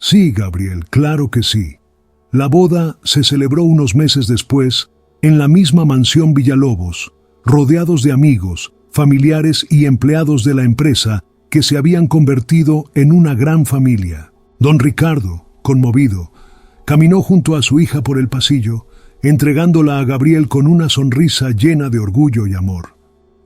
Sí, Gabriel, claro que sí. La boda se celebró unos meses después, en la misma mansión Villalobos, rodeados de amigos, familiares y empleados de la empresa que se habían convertido en una gran familia. Don Ricardo, conmovido, caminó junto a su hija por el pasillo, entregándola a Gabriel con una sonrisa llena de orgullo y amor.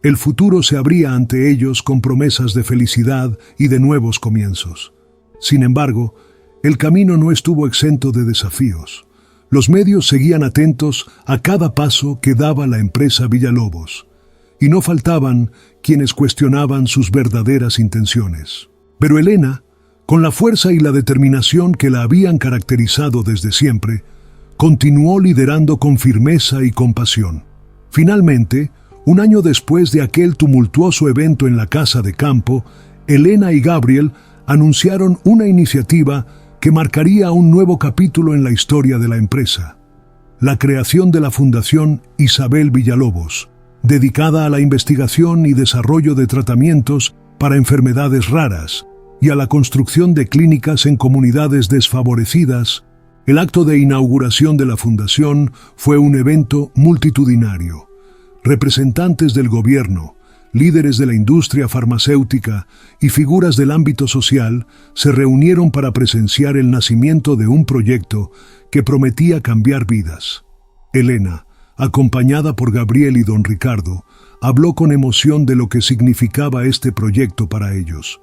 El futuro se abría ante ellos con promesas de felicidad y de nuevos comienzos. Sin embargo, el camino no estuvo exento de desafíos. Los medios seguían atentos a cada paso que daba la empresa Villalobos, y no faltaban quienes cuestionaban sus verdaderas intenciones. Pero Elena, con la fuerza y la determinación que la habían caracterizado desde siempre, continuó liderando con firmeza y compasión. Finalmente, un año después de aquel tumultuoso evento en la casa de campo, Elena y Gabriel anunciaron una iniciativa que marcaría un nuevo capítulo en la historia de la empresa: la creación de la Fundación Isabel Villalobos, dedicada a la investigación y desarrollo de tratamientos para enfermedades raras y a la construcción de clínicas en comunidades desfavorecidas. El acto de inauguración de la fundación fue un evento multitudinario. Representantes del gobierno, líderes de la industria farmacéutica y figuras del ámbito social se reunieron para presenciar el nacimiento de un proyecto que prometía cambiar vidas. Elena, acompañada por Gabriel y don Ricardo, habló con emoción de lo que significaba este proyecto para ellos.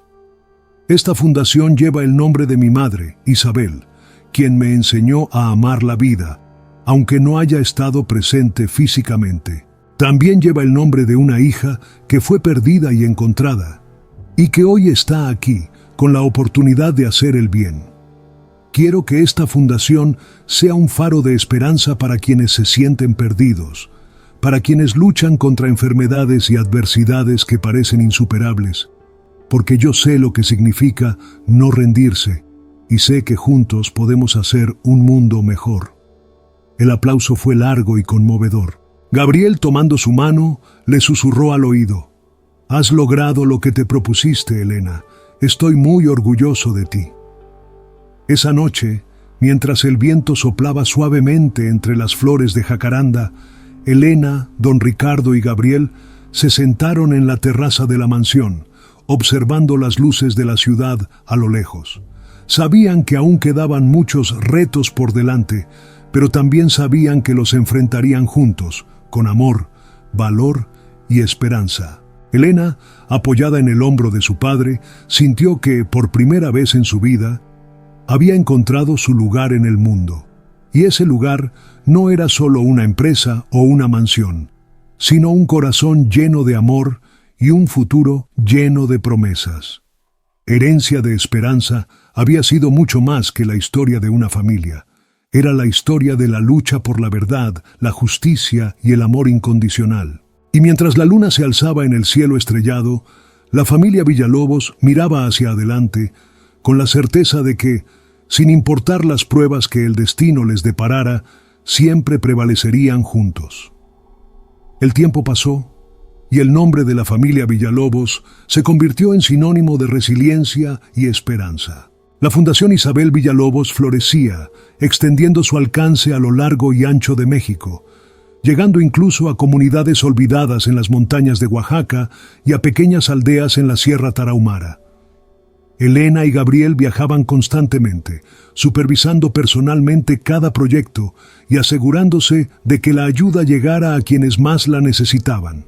Esta fundación lleva el nombre de mi madre, Isabel, quien me enseñó a amar la vida, aunque no haya estado presente físicamente. También lleva el nombre de una hija que fue perdida y encontrada, y que hoy está aquí, con la oportunidad de hacer el bien. Quiero que esta fundación sea un faro de esperanza para quienes se sienten perdidos, para quienes luchan contra enfermedades y adversidades que parecen insuperables, porque yo sé lo que significa no rendirse, y sé que juntos podemos hacer un mundo mejor. El aplauso fue largo y conmovedor. Gabriel, tomando su mano, le susurró al oído: «Has logrado lo que te propusiste, Elena. Estoy muy orgulloso de ti». Esa noche, mientras el viento soplaba suavemente entre las flores de jacaranda, Elena, don Ricardo y Gabriel se sentaron en la terraza de la mansión, observando las luces de la ciudad a lo lejos. Sabían que aún quedaban muchos retos por delante, pero también sabían que los enfrentarían juntos, con amor, valor y esperanza. Elena, apoyada en el hombro de su padre, sintió que, por primera vez en su vida, había encontrado su lugar en el mundo. Y ese lugar no era solo una empresa o una mansión, sino un corazón lleno de amor y un futuro lleno de promesas. Herencia de Esperanza había sido mucho más que la historia de una familia. Era la historia de la lucha por la verdad, la justicia y el amor incondicional. Y mientras la luna se alzaba en el cielo estrellado, la familia Villalobos miraba hacia adelante con la certeza de que, sin importar las pruebas que el destino les deparara, siempre prevalecerían juntos. El tiempo pasó, y el nombre de la familia Villalobos se convirtió en sinónimo de resiliencia y esperanza. La Fundación Isabel Villalobos florecía, extendiendo su alcance a lo largo y ancho de México, llegando incluso a comunidades olvidadas en las montañas de Oaxaca y a pequeñas aldeas en la Sierra Tarahumara. Elena y Gabriel viajaban constantemente, supervisando personalmente cada proyecto y asegurándose de que la ayuda llegara a quienes más la necesitaban.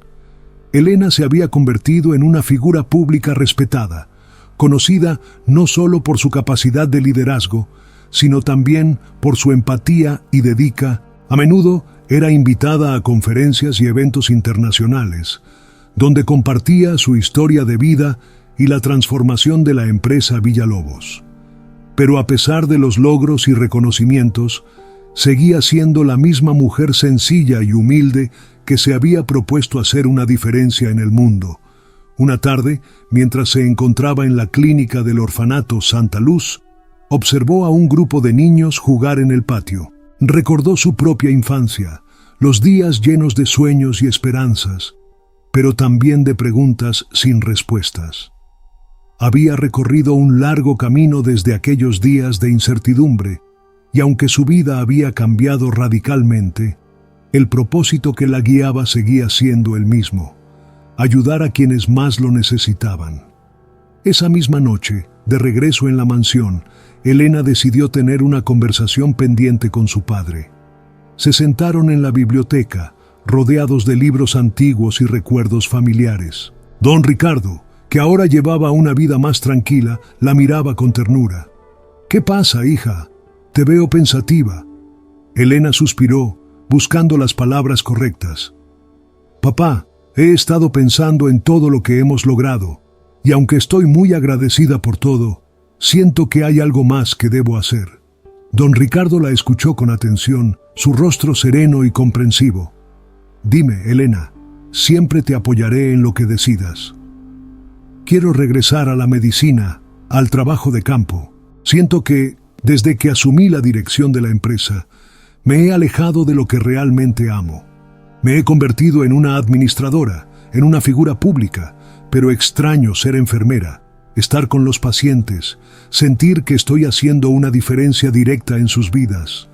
Elena se había convertido en una figura pública respetada, conocida no solo por su capacidad de liderazgo, sino también por su empatía y dedica. A menudo era invitada a conferencias y eventos internacionales, donde compartía su historia de vida y la transformación de la empresa Villalobos. Pero a pesar de los logros y reconocimientos, seguía siendo la misma mujer sencilla y humilde que se había propuesto hacer una diferencia en el mundo. Una tarde, mientras se encontraba en la clínica del orfanato Santa Luz, Observó a un grupo de niños jugar en el patio. Recordó su propia infancia, los días llenos de sueños y esperanzas, pero también de preguntas sin respuestas. Había recorrido un largo camino desde aquellos días de incertidumbre, y aunque su vida había cambiado radicalmente, el propósito que la guiaba seguía siendo el mismo: ayudar a quienes más lo necesitaban. Esa misma noche, de regreso en la mansión, Elena decidió tener una conversación pendiente con su padre. Se sentaron en la biblioteca, rodeados de libros antiguos y recuerdos familiares. Don Ricardo, que ahora llevaba una vida más tranquila, la miraba con ternura. «¿Qué pasa, hija? Te veo pensativa». Elena suspiró, buscando las palabras correctas. «Papá, he estado pensando en todo lo que hemos logrado, y aunque estoy muy agradecida por todo, siento que hay algo más que debo hacer». Don Ricardo la escuchó con atención, su rostro sereno y comprensivo. «Dime, Elena, siempre te apoyaré en lo que decidas». «Quiero regresar a la medicina, al trabajo de campo. Siento que, desde que asumí la dirección de la empresa, me he alejado de lo que realmente amo. Me he convertido en una administradora, en una figura pública, pero extraño ser enfermera, estar con los pacientes, sentir que estoy haciendo una diferencia directa en sus vidas».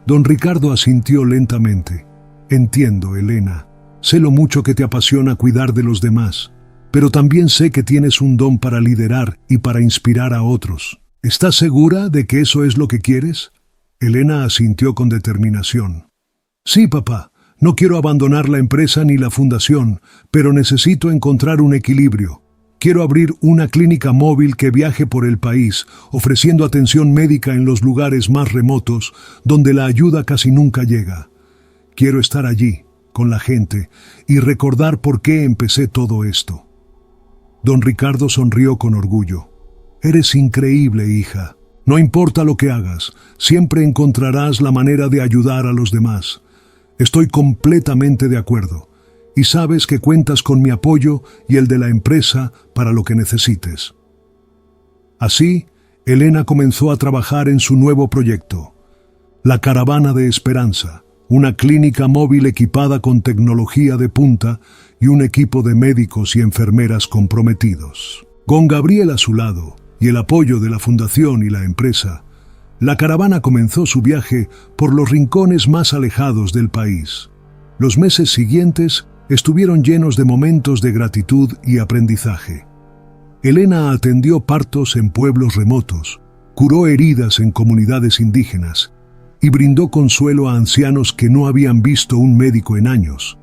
Don Ricardo asintió lentamente. «Entiendo, Elena. Sé lo mucho que te apasiona cuidar de los demás, pero también sé que tienes un don para liderar y para inspirar a otros. ¿Estás segura de que eso es lo que quieres?». Elena asintió con determinación. «Sí, papá. No quiero abandonar la empresa ni la fundación, pero necesito encontrar un equilibrio. Quiero abrir una clínica móvil que viaje por el país, ofreciendo atención médica en los lugares más remotos, donde la ayuda casi nunca llega. Quiero estar allí, con la gente, y recordar por qué empecé todo esto». Don Ricardo sonrió con orgullo. «Eres increíble, hija. No importa lo que hagas, siempre encontrarás la manera de ayudar a los demás. Estoy completamente de acuerdo. Y sabes que cuentas con mi apoyo y el de la empresa para lo que necesites». Así, Elena comenzó a trabajar en su nuevo proyecto, la Caravana de Esperanza, una clínica móvil equipada con tecnología de punta y un equipo de médicos y enfermeras comprometidos. Con Gabriel a su lado y el apoyo de la fundación y la empresa, la caravana comenzó su viaje por los rincones más alejados del país. Los meses siguientes estuvieron llenos de momentos de gratitud y aprendizaje. Elena atendió partos en pueblos remotos, curó heridas en comunidades indígenas y brindó consuelo a ancianos que no habían visto un médico en años.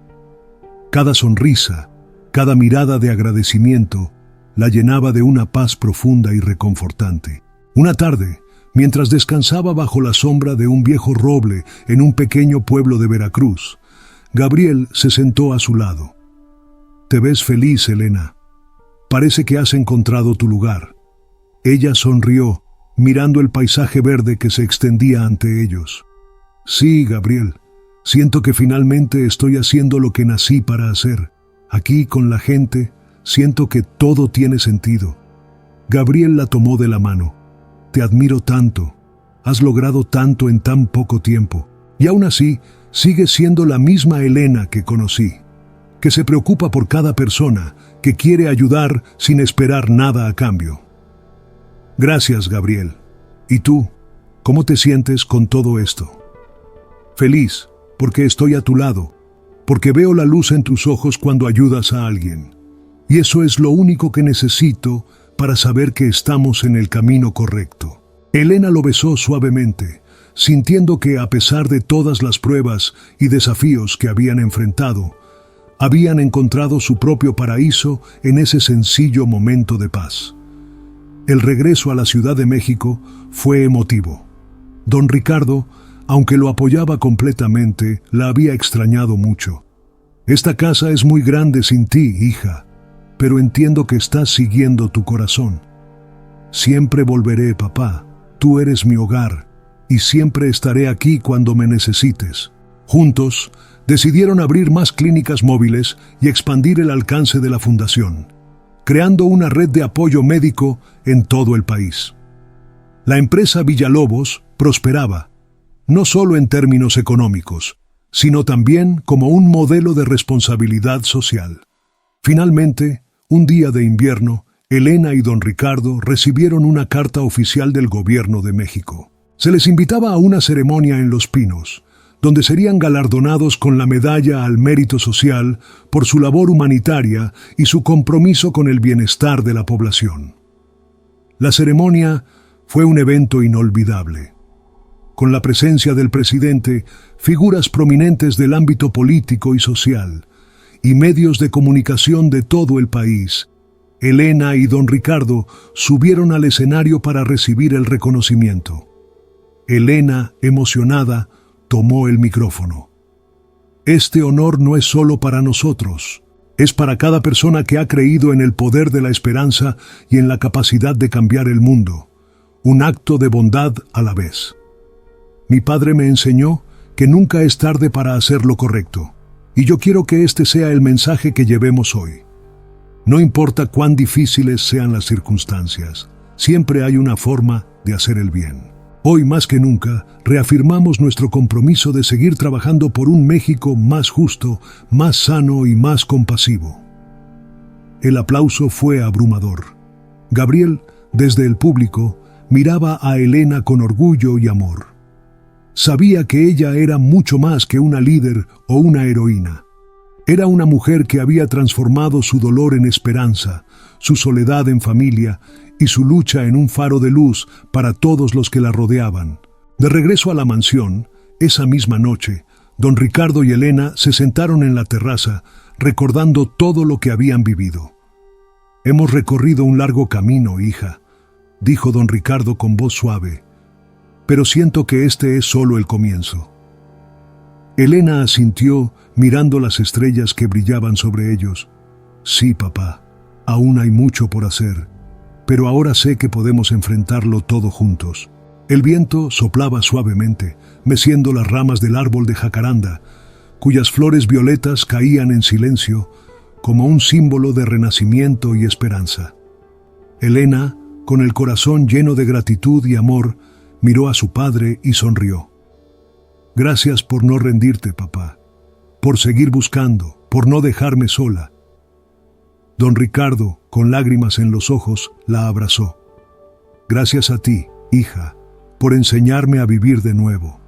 Cada sonrisa, cada mirada de agradecimiento la llenaba de una paz profunda y reconfortante. Una tarde, mientras descansaba bajo la sombra de un viejo roble en un pequeño pueblo de Veracruz, Gabriel se sentó a su lado. «Te ves feliz, Elena. Parece que has encontrado tu lugar». Ella sonrió, mirando el paisaje verde que se extendía ante ellos. «Sí, Gabriel. Siento que finalmente estoy haciendo lo que nací para hacer. Aquí, con la gente, siento que todo tiene sentido». Gabriel la tomó de la mano. «Te admiro tanto. Has logrado tanto en tan poco tiempo. Y aún así, sigues siendo la misma Elena que conocí, que se preocupa por cada persona, que quiere ayudar sin esperar nada a cambio». «Gracias, Gabriel. ¿Y tú? ¿Cómo te sientes con todo esto?» «Feliz, porque estoy a tu lado, porque veo la luz en tus ojos cuando ayudas a alguien. Y eso es lo único que necesito para saber que estamos en el camino correcto». Elena lo besó suavemente, sintiendo que a pesar de todas las pruebas y desafíos que habían enfrentado, habían encontrado su propio paraíso en ese sencillo momento de paz. El regreso a la Ciudad de México fue emotivo. Don Ricardo, aunque lo apoyaba completamente, la había extrañado mucho. «Esta casa es muy grande sin ti, hija, pero entiendo que estás siguiendo tu corazón. Siempre volveré, papá. Tú eres mi hogar, y siempre estaré aquí cuando me necesites». Juntos, decidieron abrir más clínicas móviles y expandir el alcance de la fundación, creando una red de apoyo médico en todo el país. La empresa Villalobos prosperaba, no solo en términos económicos, sino también como un modelo de responsabilidad social. Finalmente, un día de invierno, Elena y don Ricardo recibieron una carta oficial del gobierno de México. Se les invitaba a una ceremonia en Los Pinos, donde serían galardonados con la medalla al mérito social por su labor humanitaria y su compromiso con el bienestar de la población. La ceremonia fue un evento inolvidable. Con la presencia del presidente, figuras prominentes del ámbito político y social, y medios de comunicación de todo el país, Elena y don Ricardo subieron al escenario para recibir el reconocimiento. Elena, emocionada, tomó el micrófono. Este honor no es solo para nosotros, es para cada persona que ha creído en el poder de la esperanza y en la capacidad de cambiar el mundo, un acto de bondad a la vez. Mi padre me enseñó que nunca es tarde para hacer lo correcto, y yo quiero que este sea el mensaje que llevemos hoy. No importa cuán difíciles sean las circunstancias, siempre hay una forma de hacer el bien. Hoy más que nunca, reafirmamos nuestro compromiso de seguir trabajando por un México más justo, más sano y más compasivo. El aplauso fue abrumador. Gabriel, desde el público, miraba a Elena con orgullo y amor. Sabía que ella era mucho más que una líder o una heroína. Era una mujer que había transformado su dolor en esperanza, su soledad en familia y su lucha en un faro de luz para todos los que la rodeaban. De regreso a la mansión, esa misma noche, don Ricardo y Elena se sentaron en la terraza, recordando todo lo que habían vivido. «Hemos recorrido un largo camino, hija», dijo don Ricardo con voz suave, «pero siento que este es solo el comienzo». Elena asintió, mirando las estrellas que brillaban sobre ellos. «Sí, papá, aún hay mucho por hacer, pero ahora sé que podemos enfrentarlo todo juntos». El viento soplaba suavemente, meciendo las ramas del árbol de jacaranda, cuyas flores violetas caían en silencio, como un símbolo de renacimiento y esperanza. Elena, con el corazón lleno de gratitud y amor, miró a su padre y sonrió. «Gracias por no rendirte, papá, por seguir buscando, por no dejarme sola». Don Ricardo, con lágrimas en los ojos, la abrazó. «Gracias a ti, hija, por enseñarme a vivir de nuevo».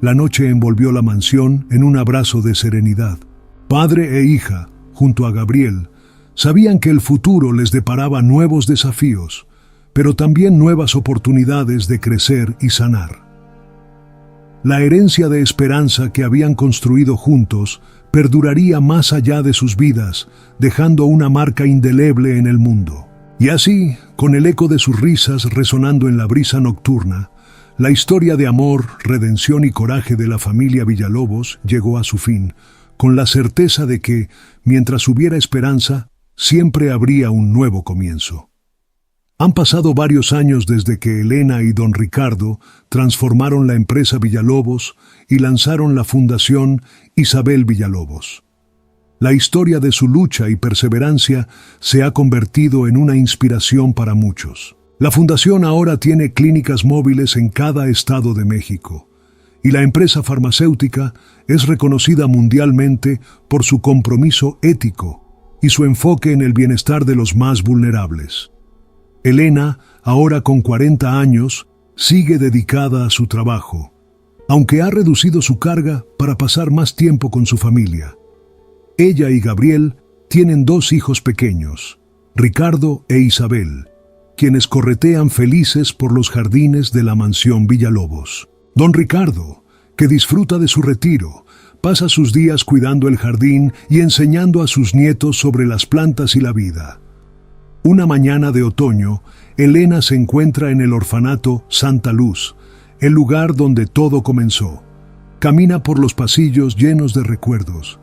La noche envolvió la mansión en un abrazo de serenidad. Padre e hija, junto a Gabriel, sabían que el futuro les deparaba nuevos desafíos, pero también nuevas oportunidades de crecer y sanar. La herencia de esperanza que habían construido juntos perduraría más allá de sus vidas, dejando una marca indeleble en el mundo. Y así, con el eco de sus risas resonando en la brisa nocturna, la historia de amor, redención y coraje de la familia Villalobos llegó a su fin, con la certeza de que, mientras hubiera esperanza, siempre habría un nuevo comienzo. Han pasado varios años desde que Elena y don Ricardo transformaron la empresa Villalobos y lanzaron la Fundación Isabel Villalobos. La historia de su lucha y perseverancia se ha convertido en una inspiración para muchos. La fundación ahora tiene clínicas móviles en cada estado de México, y la empresa farmacéutica es reconocida mundialmente por su compromiso ético y su enfoque en el bienestar de los más vulnerables. Elena, ahora con 40 años, sigue dedicada a su trabajo, aunque ha reducido su carga para pasar más tiempo con su familia. Ella y Gabriel tienen 2 hijos pequeños, Ricardo e Isabel, quienes corretean felices por los jardines de la mansión Villalobos. Don Ricardo, que disfruta de su retiro, pasa sus días cuidando el jardín y enseñando a sus nietos sobre las plantas y la vida. Una mañana de otoño, Elena se encuentra en el orfanato Santa Luz, el lugar donde todo comenzó. Camina por los pasillos llenos de recuerdos,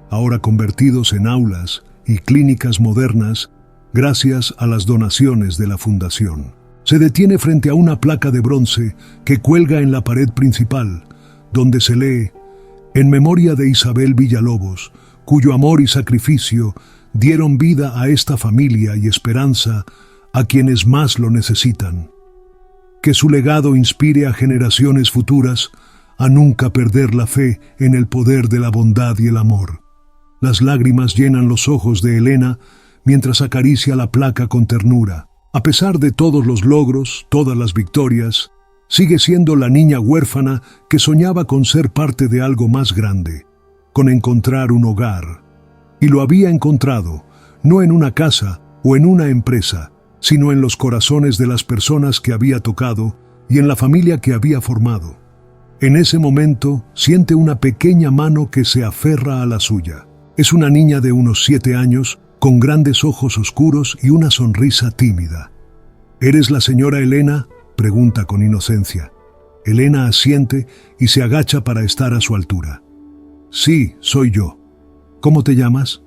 ahora convertidos en aulas y clínicas modernas gracias a las donaciones de la fundación. Se detiene frente a una placa de bronce que cuelga en la pared principal, donde se lee: «En memoria de Isabel Villalobos, cuyo amor y sacrificio dieron vida a esta familia y esperanza a quienes más lo necesitan». que su legado inspire a generaciones futuras a nunca perder la fe en el poder de la bondad y el amor. Las lágrimas llenan los ojos de Elena mientras acaricia la placa con ternura. A pesar de todos los logros, todas las victorias, sigue siendo la niña huérfana que soñaba con ser parte de algo más grande, con encontrar un hogar. Y lo había encontrado, no en una casa o en una empresa, sino en los corazones de las personas que había tocado y en la familia que había formado. En ese momento siente una pequeña mano que se aferra a la suya. Es una niña de unos 7 años, con grandes ojos oscuros y una sonrisa tímida. ¿Eres la señora Elena?, pregunta con inocencia. Elena asiente y se agacha para estar a su altura. Sí, soy yo. ¿Cómo te llamas?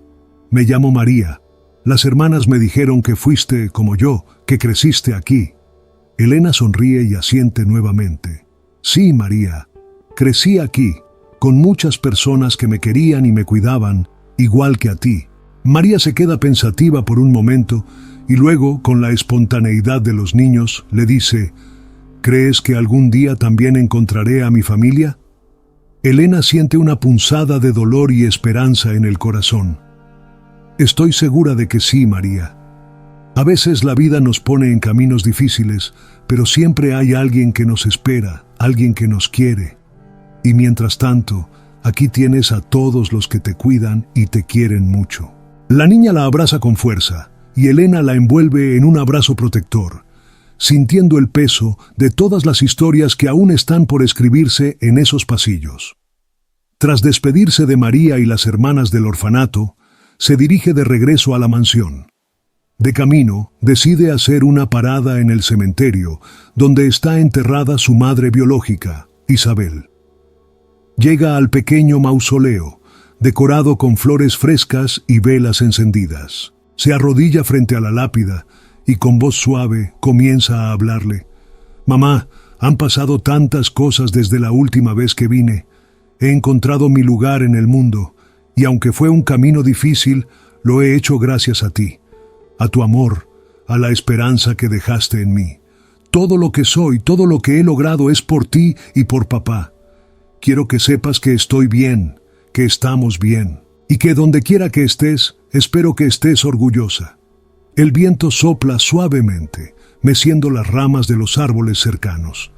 Me llamo María. Las hermanas me dijeron que fuiste, como yo, que creciste aquí. Elena sonríe y asiente nuevamente. Sí, María, crecí aquí, con muchas personas que me querían y me cuidaban, igual que a ti. María se queda pensativa por un momento y luego, con la espontaneidad de los niños, le dice: ¿crees que algún día también encontraré a mi familia? Elena siente una punzada de dolor y esperanza en el corazón. Estoy segura de que sí, María. A veces la vida nos pone en caminos difíciles, pero siempre hay alguien que nos espera, alguien que nos quiere. Y mientras tanto, aquí tienes a todos los que te cuidan y te quieren mucho. La niña la abraza con fuerza y Elena la envuelve en un abrazo protector, sintiendo el peso de todas las historias que aún están por escribirse en esos pasillos. Tras despedirse de María y las hermanas del orfanato, se dirige de regreso a la mansión. De camino, decide hacer una parada en el cementerio, donde está enterrada su madre biológica, Isabel. Llega al pequeño mausoleo, decorado con flores frescas y velas encendidas. Se arrodilla frente a la lápida y con voz suave comienza a hablarle. Mamá, han pasado tantas cosas desde la última vez que vine. He encontrado mi lugar en el mundo, y aunque fue un camino difícil, lo he hecho gracias a ti, a tu amor, a la esperanza que dejaste en mí. Todo lo que soy, todo lo que he logrado es por ti y por papá. Quiero que sepas que estoy bien, que estamos bien, y que donde quiera que estés, espero que estés orgullosa. El viento sopla suavemente, meciendo las ramas de los árboles cercanos.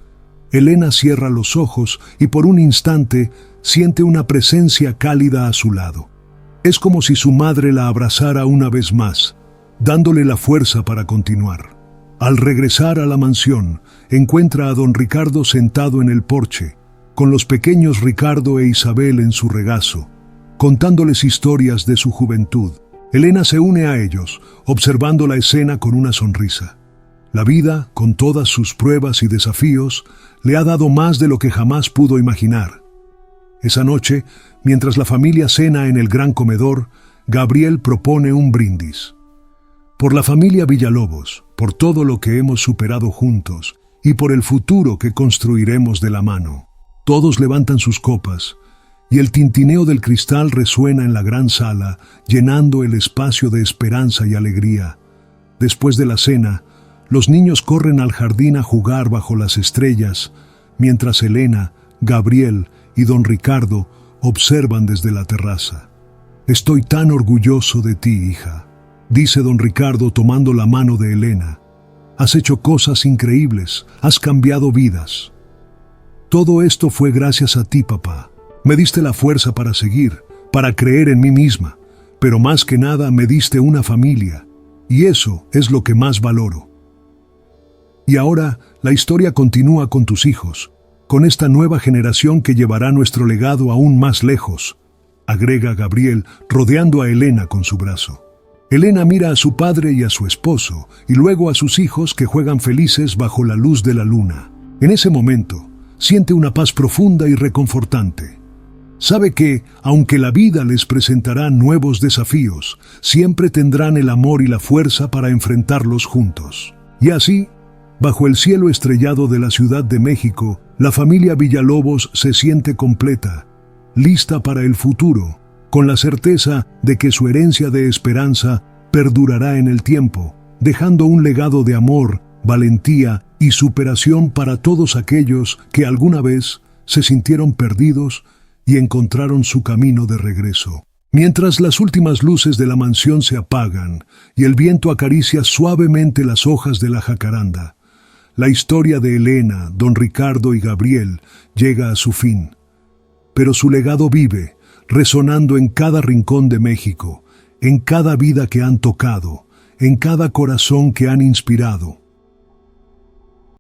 Elena cierra los ojos y por un instante siente una presencia cálida a su lado. Es como si su madre la abrazara una vez más, dándole la fuerza para continuar. Al regresar a la mansión, encuentra a don Ricardo sentado en el porche, con los pequeños Ricardo e Isabel en su regazo, contándoles historias de su juventud. Elena se une a ellos, observando la escena con una sonrisa. La vida, con todas sus pruebas y desafíos, le ha dado más de lo que jamás pudo imaginar. Esa noche, mientras la familia cena en el gran comedor, Gabriel propone un brindis. Por la familia Villalobos, por todo lo que hemos superado juntos y por el futuro que construiremos de la mano. Todos levantan sus copas y el tintineo del cristal resuena en la gran sala, llenando el espacio de esperanza y alegría. Después de la cena, los niños corren al jardín a jugar bajo las estrellas, mientras Elena, Gabriel y don Ricardo observan desde la terraza. Estoy tan orgulloso de ti, hija, dice don Ricardo tomando la mano de Elena. Has hecho cosas increíbles, has cambiado vidas. Todo esto fue gracias a ti, papá. Me diste la fuerza para seguir, para creer en mí misma, pero más que nada me diste una familia, y eso es lo que más valoro. Y ahora la historia continúa con tus hijos, con esta nueva generación que llevará nuestro legado aún más lejos, agrega Gabriel, rodeando a Elena con su brazo. Elena mira a su padre y a su esposo, y luego a sus hijos que juegan felices bajo la luz de la luna. En ese momento, siente una paz profunda y reconfortante. Sabe que, aunque la vida les presentará nuevos desafíos, siempre tendrán el amor y la fuerza para enfrentarlos juntos. Y así, bajo el cielo estrellado de la Ciudad de México, la familia Villalobos se siente completa, lista para el futuro, con la certeza de que su herencia de esperanza perdurará en el tiempo, dejando un legado de amor, valentía y superación para todos aquellos que alguna vez se sintieron perdidos y encontraron su camino de regreso. Mientras las últimas luces de la mansión se apagan y el viento acaricia suavemente las hojas de la jacaranda, la historia de Elena, don Ricardo y Gabriel llega a su fin. Pero su legado vive, resonando en cada rincón de México, en cada vida que han tocado, en cada corazón que han inspirado.